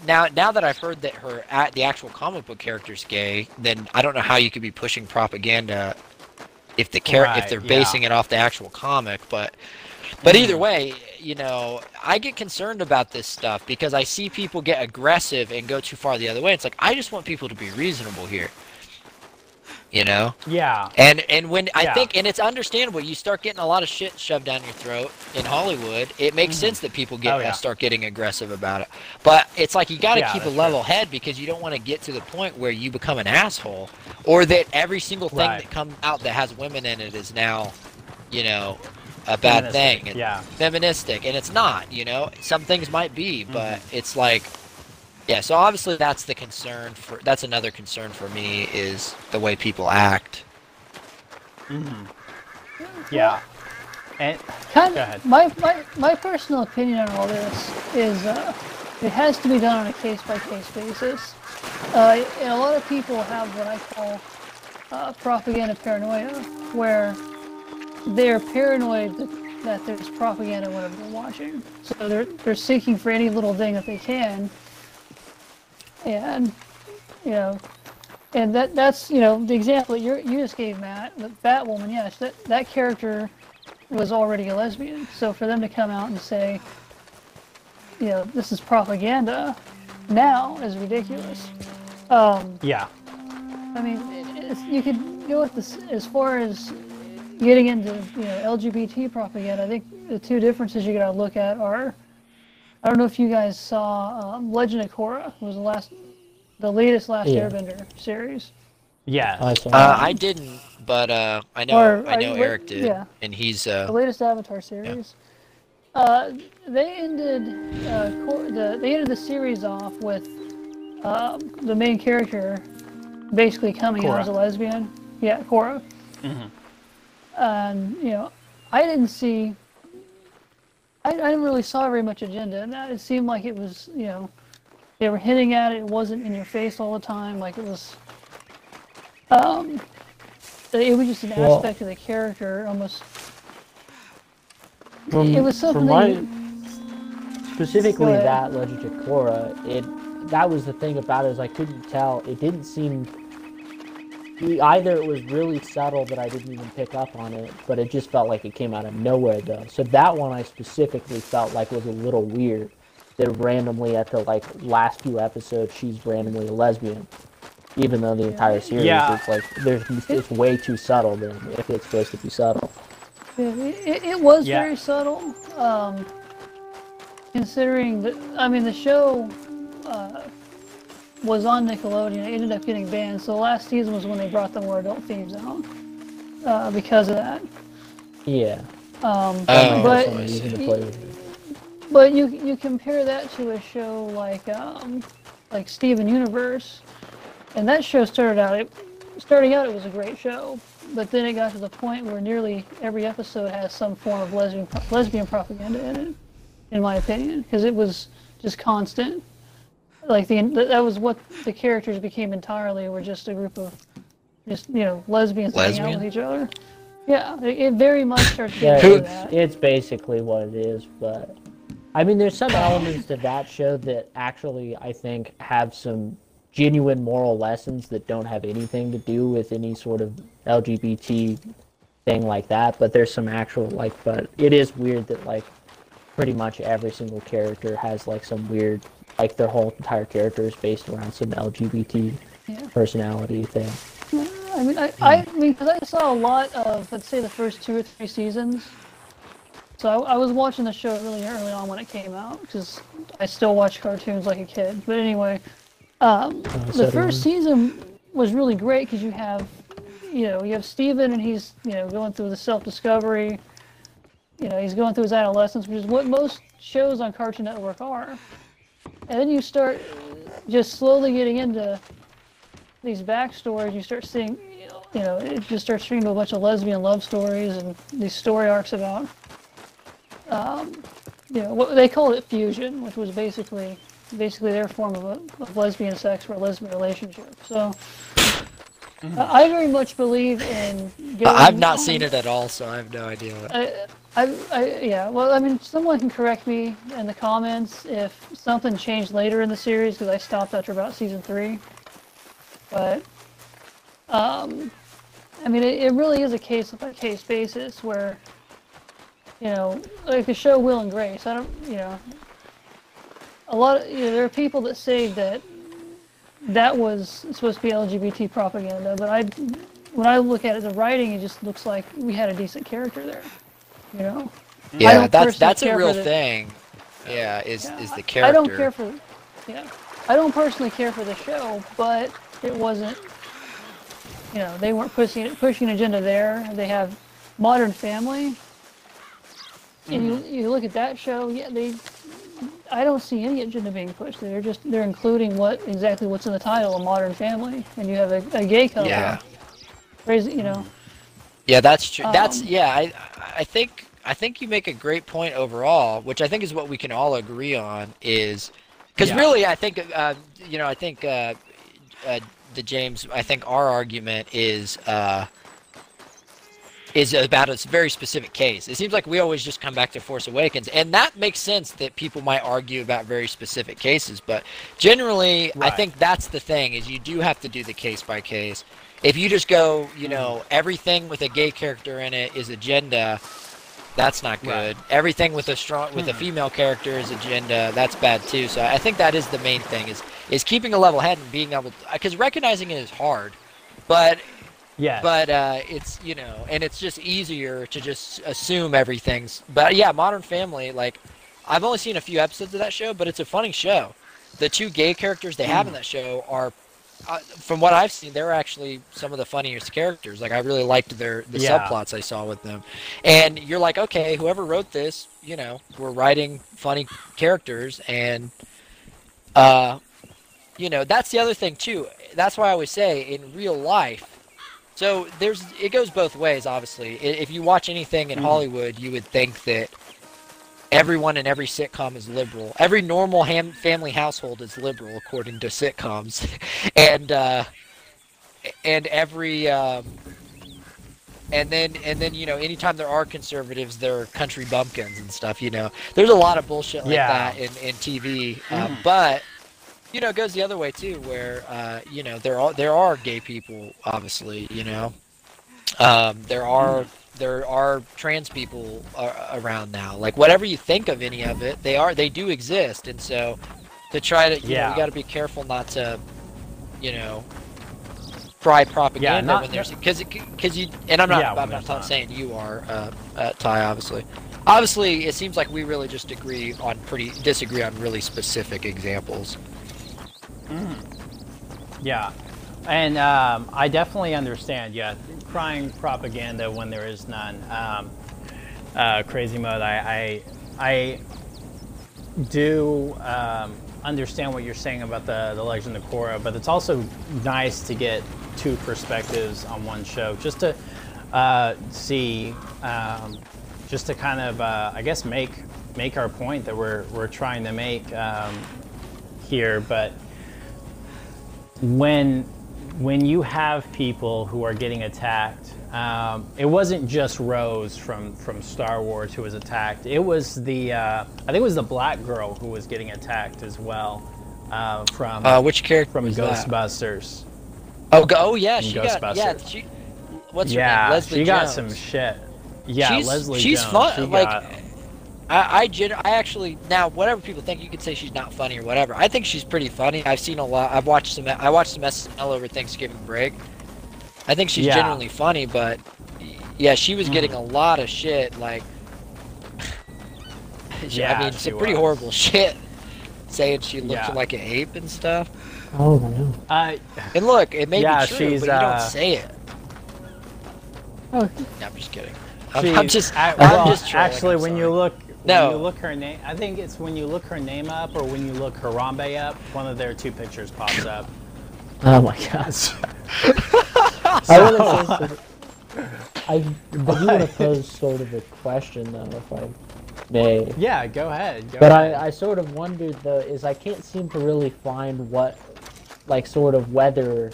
now that I've heard that the actual comic book character's gay, then I don't know how you could be pushing propaganda if if they're basing it off the actual comic. But either way, you know, I get concerned about this stuff because I see people get aggressive and go too far the other way. It's like I just want people to be reasonable here. You know? Yeah. And when I think, and it's understandable, you start getting a lot of shit shoved down your throat in Hollywood, it makes sense that people start getting aggressive about it. But it's like you got to keep a level head because you don't want to get to the point where you become an asshole, or that every single thing that comes out that has women in it is now, you know, a bad thing. Feministic, and it's not. You know, some things might be, but it's like. Yeah, so obviously that's another concern for me is the way people act. Yeah. And go ahead. My personal opinion on all this is it has to be done on a case-by-case basis. And a lot of people have what I call propaganda paranoia, where they're paranoid that there's propaganda whenever they're watching. So they're seeking for any little thing that they can. And, you know, and that's, you know, the example that you just gave, Matt, the Batwoman, yes, that character was already a lesbian. So for them to come out and say, you know, this is propaganda now is ridiculous. Yeah. I mean, you could go with this as far as getting into, you know, LGBT propaganda. I think the two differences you gotta look at are, I don't know if you guys saw Legend of Korra. It was the latest Last Airbender series. Yeah. I didn't, but I know Eric did, and he's the latest Avatar series. They ended the series off with the main character basically coming out as a lesbian. Yeah, Korra. And you know, I didn't really saw very much agenda in that. It seemed like it was, you know, they were hinting at it. It wasn't in your face all the time. Like it was just an aspect of the character almost. It was something. Specifically that Legend of Korra, that was the thing about it, is I couldn't tell. It didn't seem. Either it was really subtle that I didn't even pick up on it, but it just felt like it came out of nowhere, though. So that one I specifically felt like was a little weird. That randomly at the last few episodes she's randomly a lesbian, even though the entire series it's like it's way too subtle then if it's supposed to be subtle. It was very subtle, considering that. I mean, the show was on Nickelodeon. It ended up getting banned. So the last season was when they brought the more adult themes out because of that. Yeah. But you compare that to a show like Steven Universe, and that show starting out it was a great show, but then it got to the point where nearly every episode has some form of lesbian propaganda in it, in my opinion, because it was just constant. Like that was what the characters became entirely, were just a group of lesbians hanging out with each other. Yeah, it very much starts Yeah, getting into that. it's basically what it is, but I mean, there's some elements to that show that actually I think have some genuine moral lessons that don't have anything to do with any sort of LGBT thing like that. But there's some actual but it is weird that pretty much every single character has some weird their whole entire character is based around some LGBT Yeah. personality thing. I mean, I mean, because I saw a lot of, let's say, the first 2 or 3 seasons. So I was watching the show really early on when it came out, because I still watch cartoons like a kid. But anyway, the first season was really great because you have Steven, and he's, going through the self-discovery. He's going through his adolescence, which is what most shows on Cartoon Network are. And then you start just slowly getting into these backstories. You start seeing, it just starts turning into a bunch of lesbian love stories and these story arcs about, what they called it fusion, which was basically their form of lesbian sex or a lesbian relationship. So I very much believe in. I've not seen it at all, so I have no idea. Yeah. Well, I mean, someone can correct me in the comments if something changed later in the series, because I stopped after about season 3. But, I mean, it really is a case-by-case basis where, like the show Will and Grace, I don't, a lot of, there are people that say that was supposed to be LGBT propaganda, but when I look at it, the writing, it just looks like we had a decent character there, Yeah, that's a real thing. Yeah, is the character. I don't care for, I don't personally care for the show, but it wasn't, they weren't pushing an agenda there. They have Modern Family, and you look at that show, I don't see any agenda being pushed. They're including exactly what's in the title, a Modern Family, and you have a gay couple. Yeah. Crazy, Yeah, that's true. I think you make a great point overall, which I think is what we can all agree on is, because really I think James, I think our argument is about a very specific case. It seems like we always just come back to Force Awakens, and that makes sense that people might argue about very specific cases, but generally, I think that's the thing, is you do have to do the case by case. If you just go, everything with a gay character in it is agenda, that's not good. Everything with a female character is agenda, that's bad too. So I think that is the main thing, is keeping a level head and being able to, because recognizing it is hard, but it's, and it's just easier to just assume everything's, but yeah, Modern Family, I've only seen a few episodes of that show, but it's a funny show. The 2 gay characters they have in that show are, from what I've seen, they're actually some of the funniest characters. I really liked the subplots I saw with them. And you're like, okay, whoever wrote this, we're writing funny characters, and that's the other thing too. That's why I always say, in real life, so it goes both ways, obviously. If you watch anything in Hollywood, you would think that everyone in every sitcom is liberal. Every normal family household is liberal, according to sitcoms, and every and then anytime there are conservatives, they're country bumpkins and stuff. There's a lot of bullshit like that in TV, but it goes the other way too, where there are gay people, obviously. There are trans people around now. Whatever you think of any of it, they do exist, and so to try to you got to be careful not to try propaganda when there's because you, and I'm not saying you are Ty, obviously it seems like we really just disagree on really specific examples. Yeah, and I definitely understand. Yeah, crying propaganda when there is none. Crazy mode. I do understand what you're saying about the Legend of Korra, but it's also nice to get 2 perspectives on one show, just to see, just to kind of I guess make our point that we're trying to make here, but when when you have people who are getting attacked, it wasn't just Rose from Star Wars who was attacked. It was the I think it was the black girl who was getting attacked as well from which character from was Ghostbusters. That? Oh yeah, she Ghostbusters. got what's her name? Leslie she Jones. got some shit. Yeah, Leslie she's Jones. fun. She Like got, I actually, now whatever people think, you could say she's not funny or whatever. I think she's pretty funny. I've seen a lot. I watched some SNL over Thanksgiving break. I think she's genuinely funny, but yeah, she was getting a lot of shit. Like, I mean, some pretty horrible shit, saying she looked like an ape and stuff. Oh no. And look, it may be true, she's, but you don't say it. Oh. No, I'm just kidding. Well, I'm just trolling, actually, I'm when sorry. you look, No. when you look her name, I think it's when you look her name up or when you look Harambe up, one of their two pictures pops up. Oh my gosh. I do want to pose sort of a question though, if I may. Yeah, go ahead. But I sort of wondered though, is I can't seem to really find what, like, sort of whether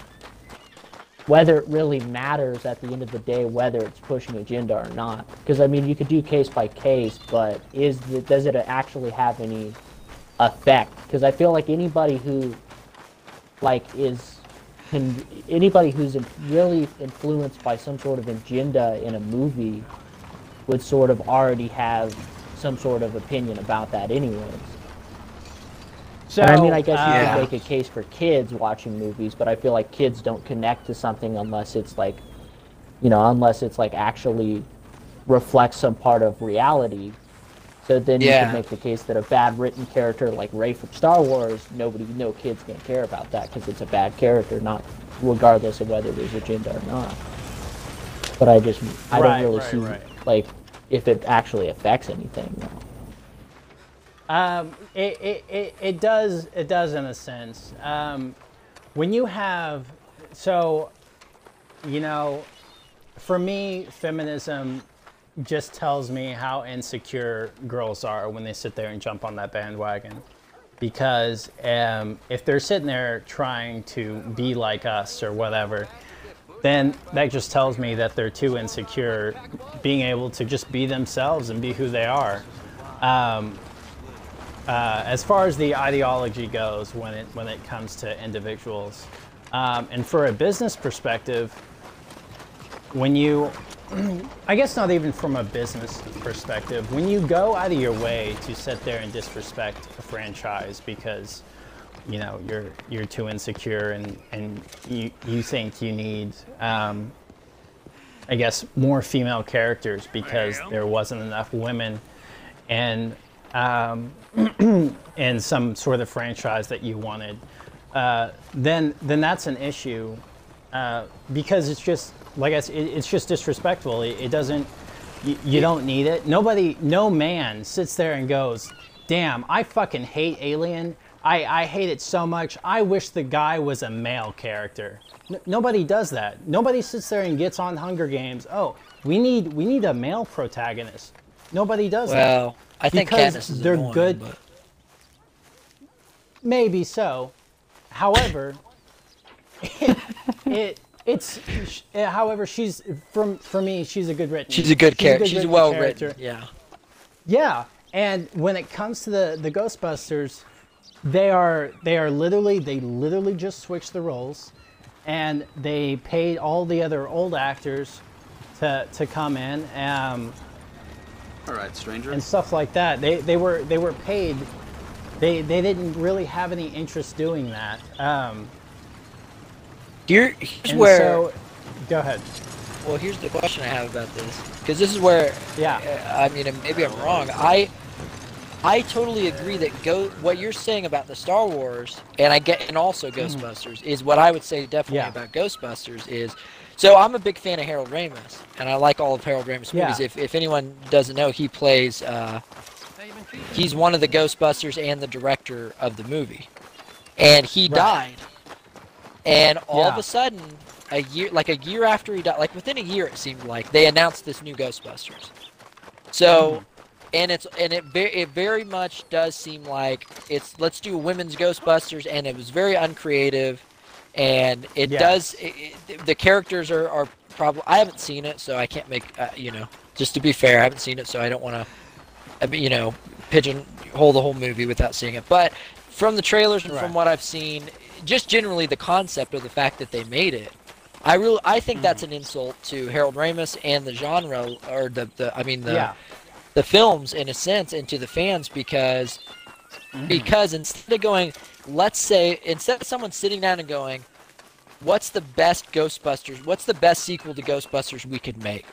it really matters at the end of the day whether it's pushing agenda or not. Because I mean, you could do case by case, but does it actually have any effect? Because I feel like anybody who anybody who's really influenced by some sort of agenda in a movie would sort of already have some sort of opinion about that anyways. So, and I mean, I guess you could make a case for kids watching movies, but I feel like kids don't connect to something unless it's like, actually reflects some part of reality. So then you can make the case that a bad written character like Rey from Star Wars, no kid's gonna care about that because it's a bad character, not regardless of whether there's agenda or not. But I don't really see like if it actually affects anything. Though. It does in a sense. When you have, for me, feminism just tells me how insecure girls are when they sit there and jump on that bandwagon. Because if they're sitting there trying to be like us or whatever, then that just tells me that they're too insecure being able to just be themselves and be who they are. As far as the ideology goes when it comes to individuals. And for a business perspective, when you, I guess not even from a business perspective, when you go out of your way to sit there and disrespect a franchise because, you're too insecure and you think you need, I guess, more female characters because there wasn't enough women and and some sort of franchise that you wanted, then that's an issue because it's just like it's just disrespectful. It doesn't. You don't need it. No man sits there and goes, "Damn, I fucking hate Alien. I hate it so much. I wish the guy was a male character." Nobody does that. Nobody sits there and gets on Hunger Games. Oh, we need a male protagonist. Nobody does that. Well, I think because Katniss is they're annoying, good. But... Maybe so. However, however, she's for me, she's a good written. She's a good character. She's well written. Yeah. Yeah, and when it comes to the Ghostbusters, they literally just switched the roles, and they paid all the other old actors to come in. All right, stranger. And stuff like that. They were paid. They didn't really have any interest doing that. Here's where. So, go ahead. Well, here's the question I have about this, because this is where. I mean, maybe I'm wrong. I totally agree that what you're saying about the Star Wars, and also Ghostbusters, is what I would say definitely about Ghostbusters is. So I'm a big fan of Harold Ramis, and I like all of Harold Ramis movies. If anyone doesn't know, he plays, he's one of the Ghostbusters and the director of the movie. And he died. And all of a sudden, a year after he died, like within a year it seemed like, they announced this new Ghostbusters. So, and it very much does seem like let's do women's Ghostbusters, and it was very uncreative. and it does. The characters are probably. I haven't seen it, so I can't make. You know, just to be fair, I haven't seen it, so I don't want to. You know, pigeonhole the whole movie without seeing it. But from the trailers and from what I've seen, just generally the concept of the fact that they made it, I think that's an insult to Harold Ramis and the genre, or the films in a sense, and to the fans, because instead of going, let's say, instead of someone sitting down and going, what's the best Ghostbusters, what's the best sequel to Ghostbusters we could make,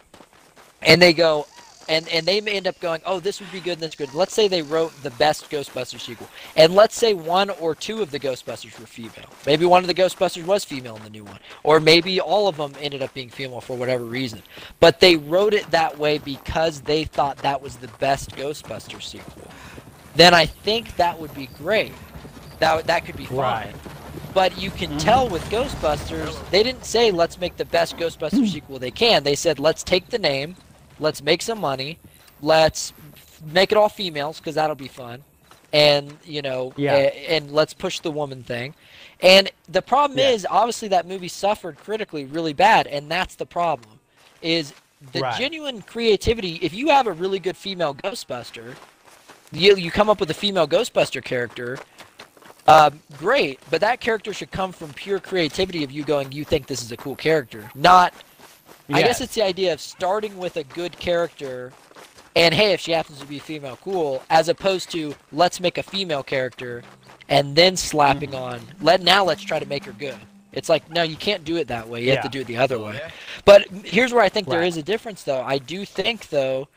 and they go, and they may end up going, oh, this would be good and that's good. Let's say they wrote the best Ghostbusters sequel, and let's say one or two of the Ghostbusters were female. Maybe one of the Ghostbusters was female in the new one, or maybe all of them ended up being female for whatever reason. But they wrote it that way because they thought that was the best Ghostbusters sequel. Then I think that would be great. That could be fine. Right. But you can tell with Ghostbusters, they didn't say let's make the best Ghostbusters sequel they can. They said let's take the name, let's make some money, let's make it all females because that'll be fun, and you know, and let's push the woman thing. And the problem is, obviously, that movie suffered critically really bad, and that's the problem. Is the genuine creativity? If you have a really good female Ghostbuster, you come up with a female Ghostbuster character. Great, but that character should come from pure creativity of you going, you think this is a cool character, not. I guess it's the idea of starting with a good character, and hey, if she happens to be female, cool, as opposed to let's make a female character, and then slapping on, let's try to make her good. It's like, no, you can't do it that way. You have to do it the other way. But here's where I think there is a difference, though. I do think, though,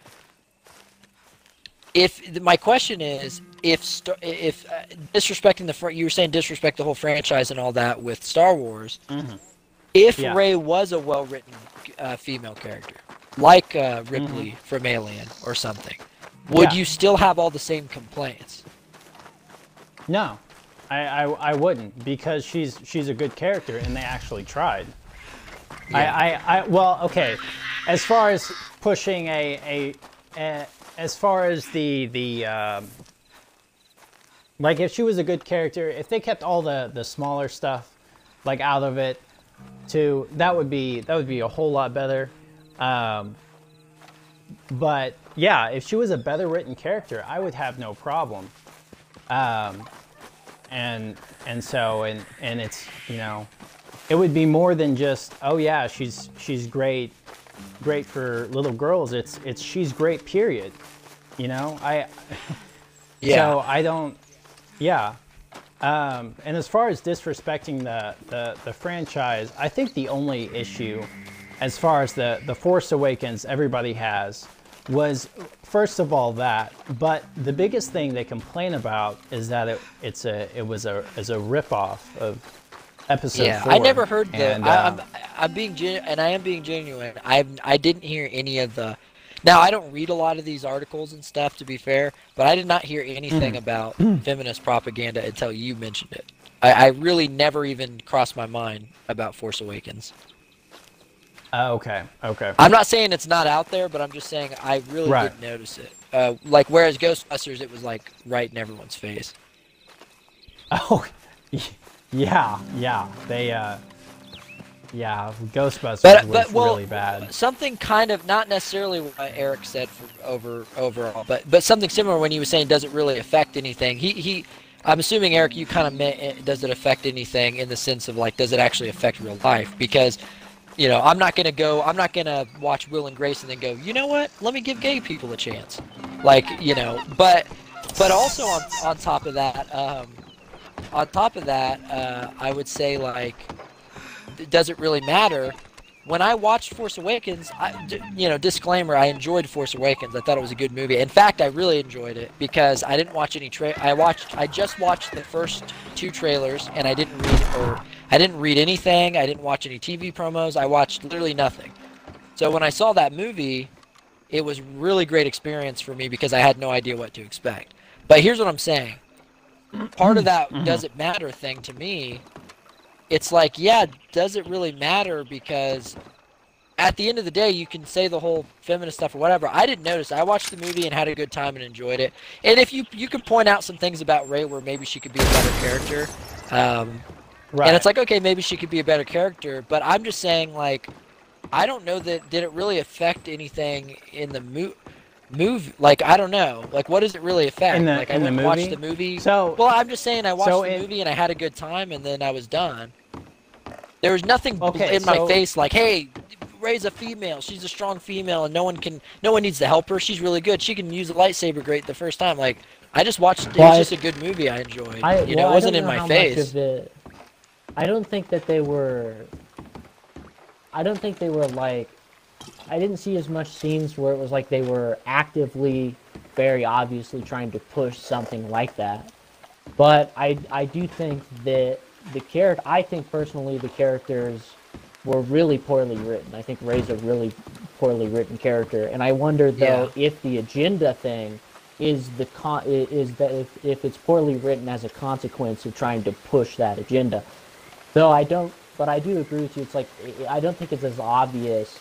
my question is, if disrespecting you were saying disrespect the whole franchise and all that with Star Wars, if Rey was a well-written female character, like Ripley from Alien or something, would you still have all the same complaints? No, I wouldn't, because she's a good character and they actually tried. Well, okay, as far as pushing as far as the like, if she was a good character, if they kept all the smaller stuff like out of it, that would be a whole lot better. But yeah, if she was a better written character, I would have no problem. And it's, you know, it would be more than just, oh yeah, she's great for little girls. It's she's great, period. You know, so I don't, and as far as disrespecting the franchise, I think the only issue, as far as the Force Awakens everybody has, was, first of all, that. But the biggest thing they complain about is that it was a ripoff of Episode 4. I never heard the. I'm being I am being genuine. I didn't hear any of the. Now, I don't read a lot of these articles and stuff, to be fair, but I did not hear anything about feminist propaganda until you mentioned it. I really never even crossed my mind about Force Awakens. Okay. I'm not saying it's not out there, but I'm just saying I really didn't notice it. Like, whereas Ghostbusters, it was like right in everyone's face. Oh, yeah. Ghostbusters was really bad. Something kind of, not necessarily what Eric said overall, but something similar when he was saying, does it really affect anything? I'm assuming, Eric, you kind of meant, does it affect anything in the sense of, like, does it actually affect real life? Because, you know, I'm not going to watch Will and Grace and then go, you know what, let me give gay people a chance. Like, you know, but also on top of that, I would say, like, does it really matter? When I watched Force Awakens, disclaimer, I enjoyed Force Awakens. I thought it was a good movie. In fact, I really enjoyed it because I didn't watch any I just watched the first 2 trailers, and I didn't read anything. I didn't watch any TV promos. I watched literally nothing. So when I saw that movie, it was a really great experience for me because I had no idea what to expect. But here's what I'm saying. Part of that does it matter thing to me, it's like, yeah, does it really matter? Because at the end of the day, you can say the whole feminist stuff or whatever. I didn't notice. I watched the movie and had a good time and enjoyed it. And if you can point out some things about Rey where maybe she could be a better character, Right. And it's like, okay, maybe she could be a better character, but I'm just saying, like, I don't know that did it really affect anything in the movie. Like, I don't know. Like, what does it really affect? Like, I went and watched the movie. So, well, I'm just saying I watched the movie and I had a good time, and then I was done. There was nothing in my face like, hey, Rey's a female. She's a strong female, and no one needs to help her. She's really good. She can use a lightsaber great the first time. Like, I just watched. It was just a good movie. I enjoyed. It wasn't in my face. I don't think that they were. I don't think they were like. I didn't see as much scenes where it was like they were actively, very obviously trying to push something like that. But I do think that I think personally the characters were really poorly written. I think Rey's a really poorly written character, and I wonder though if the agenda thing is that if it's poorly written as a consequence of trying to push that agenda. Though I don't, but I do agree with you. It's like I don't think it's as obvious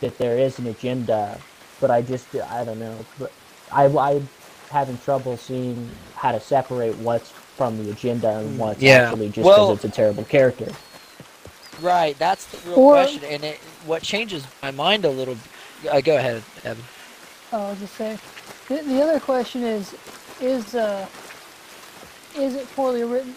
that there is an agenda, but I don't know. But I'm having trouble seeing how to separate what's from the agenda and what's actually just because it's a terrible character. Right, that's the real question, and what changes my mind a little. Go ahead, Evan. I was just saying. The other question is it poorly written?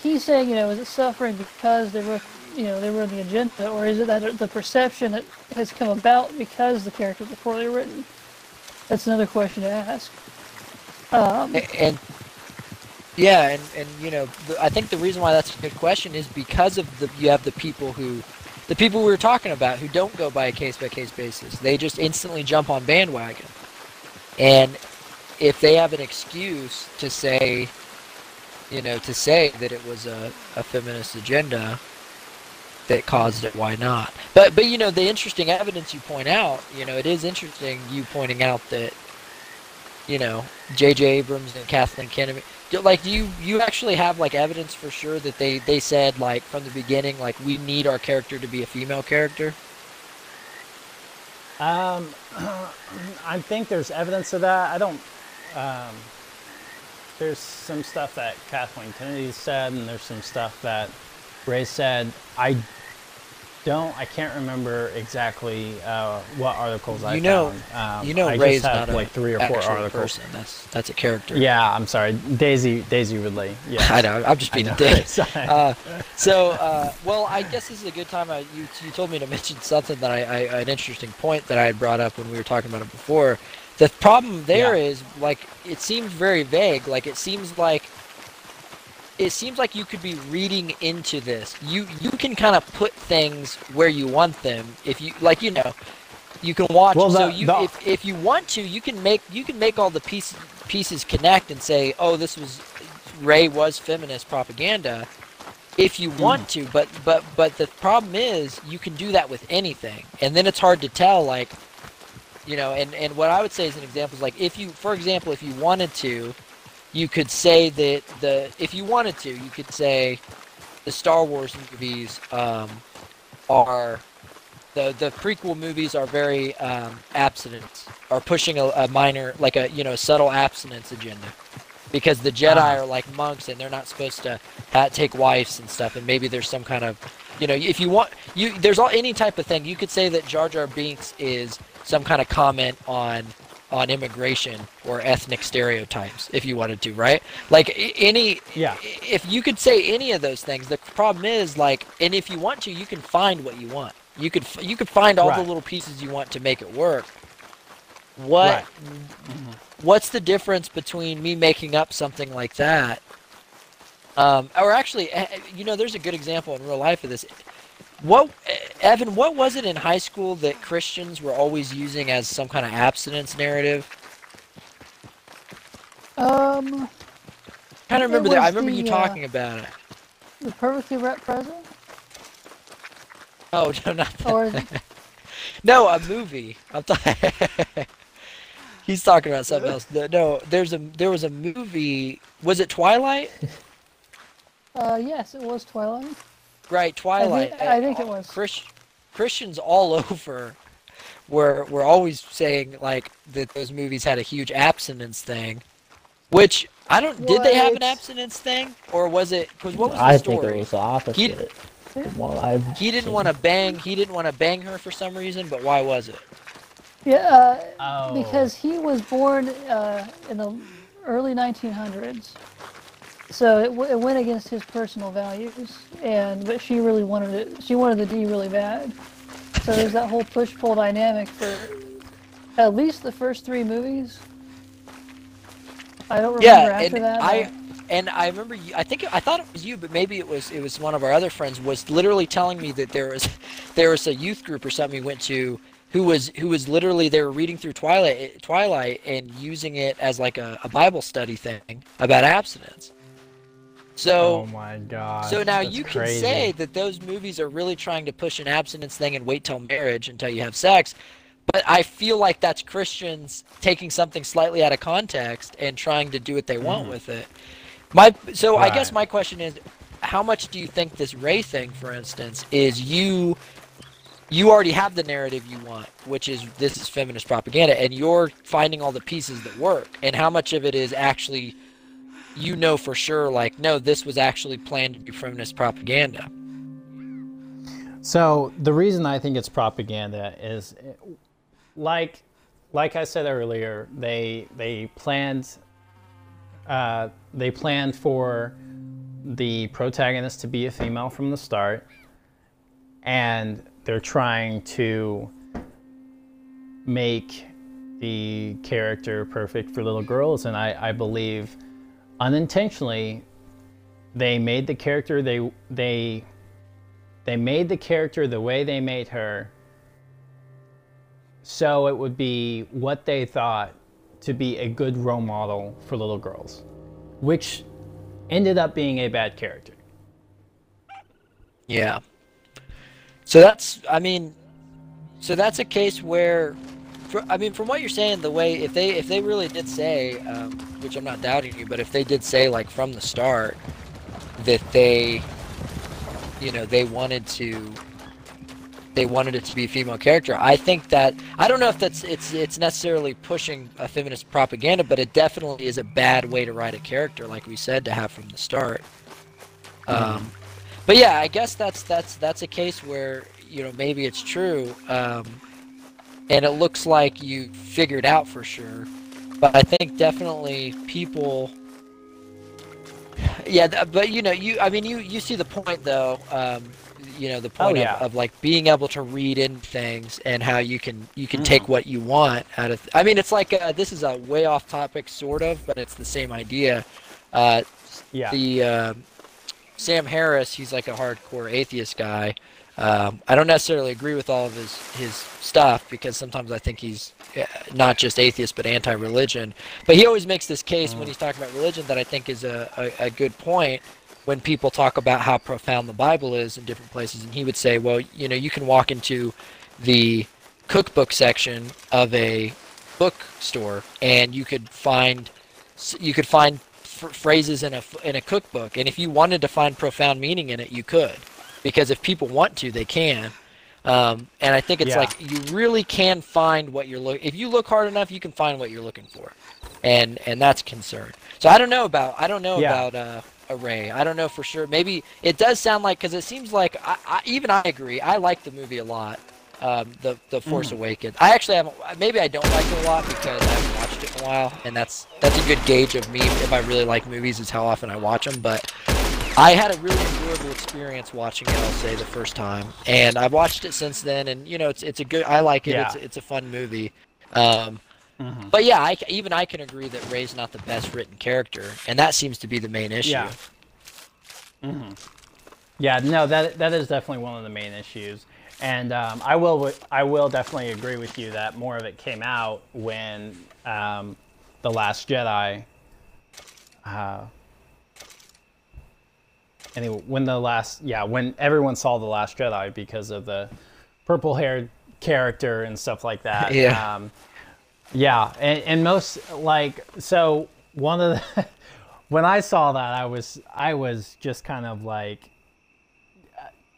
He's saying, is it suffering because they were the agenda, or is it that the perception that has come about because the characters are poorly written? That's another question to ask. I think the reason why that's a good question is because of you have the people we were talking about who don't go by a case-by-case basis. They just instantly jump on bandwagon. And if they have an excuse to say that it was a feminist agenda that caused it, why not? But the interesting evidence you point out, it is interesting you pointing out that, J.J. Abrams and Kathleen Kennedy, like, do you actually have, like, evidence for sure that they said, like, from the beginning, like, we need our character to be a female character? I think there's evidence of that. I don't. There's some stuff that Kathleen Kennedy said, and there's some stuff that Rey said. I can't remember exactly what articles I found. Rey's not like 3 or 4 articles. Person. That's a character. Yeah, I'm sorry, Daisy Ridley. Yeah, I know. I'm just being a dick. Well, I guess this is a good time. You told me to mention something that an interesting point that I had brought up when we were talking about it before. The problem there is, like, it seems very vague. Like, it seems like you could be reading into this. You can kind of put things where you want them. If you you can watch. Well, if you want to, you can make all the pieces connect and say, oh, Rey was feminist propaganda. If you want to, but the problem is you can do that with anything, and then it's hard to tell. Like, and what I would say as an example is, like, if you wanted to. You could say that if you wanted to, you could say the Star Wars movies are the prequel movies are very abstinence, are pushing a minor, like a subtle abstinence agenda, because the Jedi are like monks and they're not supposed to take wives and stuff, and maybe there's some kind of if you want there's any type of thing. You could say that Jar Jar Binks is some kind of comment on immigration or ethnic stereotypes, if you wanted to, right? Like, if you could say any of those things, the problem is, like, and if you want to, you can find what you want. You could find all the little pieces you want to make it work. What's the difference between me making up something like that? Or actually, there's a good example in real life of this. Evan, what was it in high school that Christians were always using as some kind of abstinence narrative? Kind of remember that. I remember you talking about it. The perfectly wrapped present? Oh, no, not that. No, a movie. He's talking about something else. No, there was a movie. Was it Twilight? Yes, it was Twilight. Right, Twilight. I think it was. Christians all over were always saying, like, that those movies had a huge abstinence thing. Which I don't. Did they have an What? abstinence thing, or was it? Because what was the I story? think it was the opposite. from what I've He didn't seen. want to bang. He didn't want to bang her for some reason. But why was it? Yeah, Oh. because he was born in the early 1900s, so it went against his personal values. But she really wanted it. She wanted the D really bad. So there's that whole push-pull dynamic for at least the first 3 movies. I don't remember after that. I remember you, I thought it was you, but maybe it was one of our other friends was literally telling me that there was a youth group or something he went to who was literally, they were reading through Twilight and using it as like a Bible study thing about abstinence. So Oh my god. so now that's you can crazy. say that those movies are really trying to push an abstinence thing and wait till marriage until you have sex. But I feel like that's Christians taking something slightly out of context and trying to do what they want with it. I guess Right. my question is, how much do you think this Rey thing, for instance, is you already have the narrative you want, which is this is feminist propaganda, and you're finding all the pieces that work, and how much of it is actually, you know for sure, like, no, this was actually planned to be feminist propaganda. So the reason I think it's propaganda is, like I said earlier, they planned for the protagonist to be a female from the start, and they're trying to make the character perfect for little girls, and I believe unintentionally they made the character they made the character the way they made her, so it would be what they thought to be a good role model for little girls, which ended up being a bad character. Yeah. So that's a case where, from what you're saying, the way, if they really did say, which I'm not doubting you, but if they did say, like, from the start that they wanted it to be a female character, I think that, I don't know if it's necessarily pushing a feminist propaganda, but it definitely is a bad way to write a character, like we said, to have from the start. But yeah, I guess that's a case where, maybe it's true, and it looks like you figured out for sure. But I think definitely people, yeah. But you see the point though. The point of like being able to read in things and how you can take what you want out of. It's like this is a way off topic, sort of, but it's the same idea. Sam Harris, he's like a hardcore atheist guy. I don't necessarily agree with all of his stuff, because sometimes I think he's not just atheist but anti-religion. But he always makes this case when he's talking about religion that I think is a good point, when people talk about how profound the Bible is in different places. And he would say, well, you can walk into the cookbook section of a bookstore and you could find phrases in a cookbook, and if you wanted to find profound meaning in it, you could, because if people want to, they can. And I think it's like, you really can find what you're looking. If you look hard enough, you can find what you're looking for, and that's concern. So I don't know about a Rey. I don't know for sure. Maybe it does sound like, because it seems like I agree. I like the movie a lot. The Force Awakens. I actually haven't. Maybe I don't like it a lot because I haven't watched it in a while, and that's a good gauge of me if I really like movies, is how often I watch them. But I had a really enjoyable experience watching it, I'll say, the first time, and I've watched it since then, and it's a good. I like it. Yeah. It's a fun movie. But yeah, I can agree that Rey's not the best written character, and that seems to be the main issue. Yeah. Yeah. No, that is definitely one of the main issues. And I will definitely agree with you that more of it came out when The Last Jedi. Anyway, when everyone saw The Last Jedi, because of the purple-haired character and stuff like that. Yeah. And most, like, so one of the when I saw that, I was just kind of like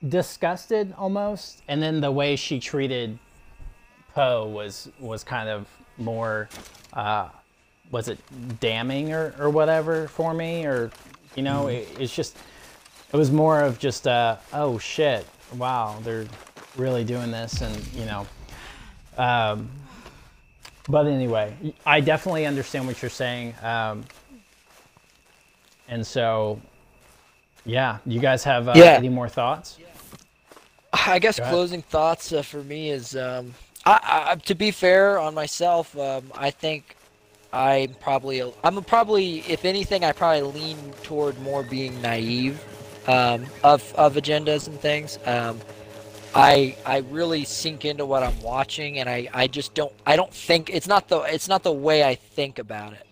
disgusted almost, and then the way she treated Poe was kind of more was it damning or whatever for me, or you know, it's just, it was more of just oh shit, wow, they're really doing this, and you know. But anyway, I definitely understand what you're saying, and so yeah, you guys have any more thoughts? I guess closing thoughts for me is, to be fair on myself, I think I'm probably, if anything, I probably lean toward more being naive of agendas and things. I really sink into what I'm watching, and I just don't think it's not the way I think about it.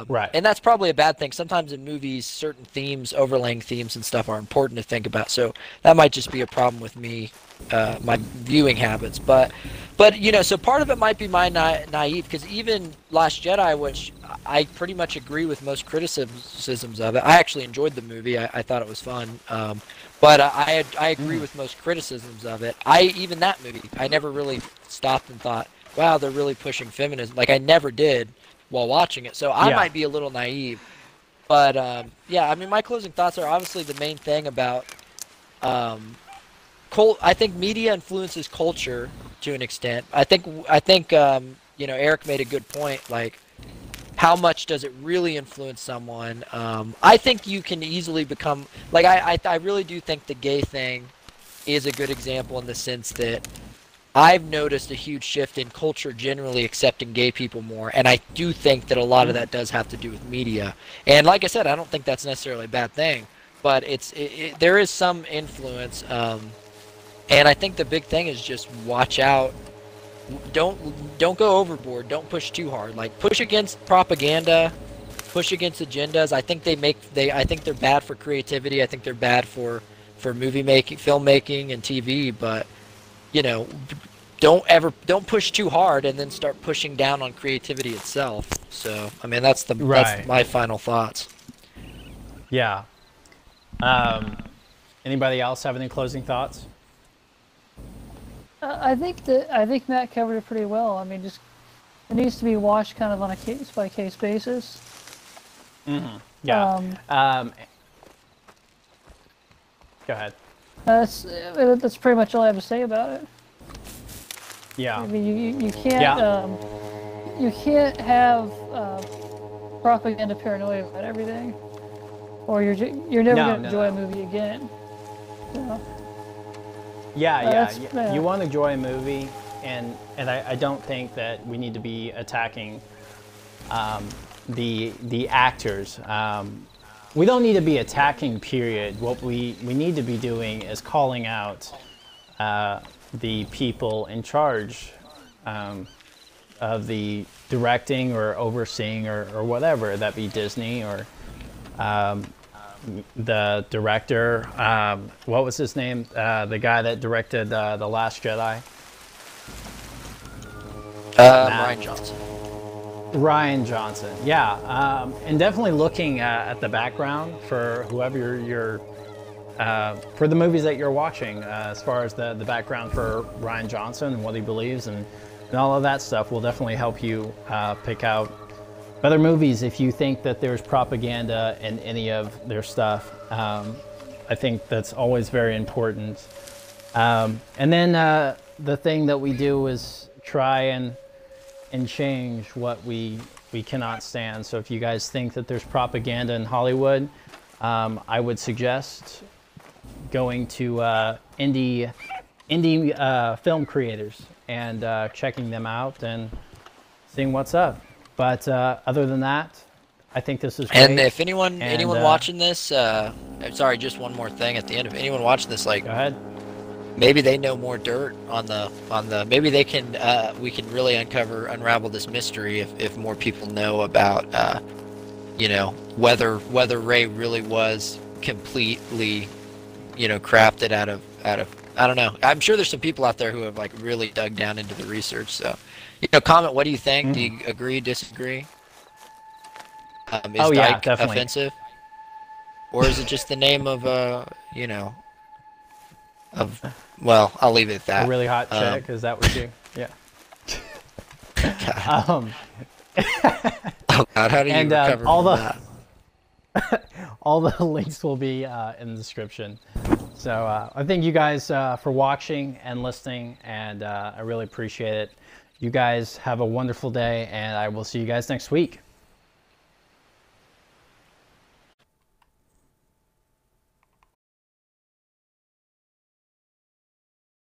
Right. And that's probably a bad thing. Sometimes in movies, certain themes, overlaying themes and stuff are important to think about. So that might just be a problem with me, my viewing habits. But you know, so part of it might be my naive, because even Last Jedi, which I pretty much agree with most criticisms of it. I actually enjoyed the movie. I thought it was fun. But I agree with most criticisms of it. Even that movie, I never really stopped and thought, wow, they're really pushing feminism. Like, I never did while watching it. So I might be a little naive. But, yeah, I mean, my closing thoughts are obviously the main thing about, I think media influences culture to an extent. I think you know, Eric made a good point, like, how much does it really influence someone? I think you can easily become, like, I really do think the gay thing is a good example, in the sense that I've noticed a huge shift in culture generally accepting gay people more, and I do think that a lot of that does have to do with media. And like I said, I don't think that's necessarily a bad thing, but there is some influence, and I think the big thing is just watch out. Don't go overboard. Don't push too hard. Like, push against propaganda, push against agendas. I think I think they're bad for creativity. I think they're bad for movie making, filmmaking, and TV. But you know, don't push too hard and then start pushing down on creativity itself. So I mean, that's my final thoughts. Yeah. Anybody else have any closing thoughts? I think Matt covered it pretty well. I mean, just it needs to be watched kind of on a case-by-case basis. Mm-hmm. Yeah. Go ahead. That's pretty much all I have to say about it. Yeah. I mean, you can't you can't have propaganda paranoia about everything, or you're never going to enjoy a movie again. So. Yeah. You want to enjoy a movie, and I don't think that we need to be attacking the actors. We don't need to be attacking, period. What we need to be doing is calling out the people in charge of the directing or overseeing or whatever, that be Disney or the director, what was his name? The guy that directed The Last Jedi? Rian Johnson. Rian Johnson, yeah. And definitely looking at the background for whoever you're for the movies that you're watching, as far as the background for Rian Johnson and what he believes and all of that stuff will definitely help you pick out other movies if you think that there's propaganda in any of their stuff. I think that's always very important. And then the thing that we do is try and change what we cannot stand. So if you guys think that there's propaganda in Hollywood, I would suggest going to indie film creators and checking them out and seeing what's up. But other than that, I think this is great. And if anyone watching this, I'm sorry, just one more thing at the end. If anyone watching this, like, go ahead. Maybe they know more dirt on the. Maybe they can. We can really unravel this mystery if more people know about, you know, whether Rey really was completely, you know, crafted out of. I don't know. I'm sure there's some people out there who have like really dug down into the research. So, you know, comment. What do you think? Do you agree? Disagree? Is Dyke definitely offensive, or is it just the name of you know? Well, I'll leave it at that. A really hot chick, is that what you? Yeah. Oh God, how do you And recover all from the that? all the links will be in the description. So I thank you guys for watching and listening, and I really appreciate it. You guys have a wonderful day, and I will see you guys next week.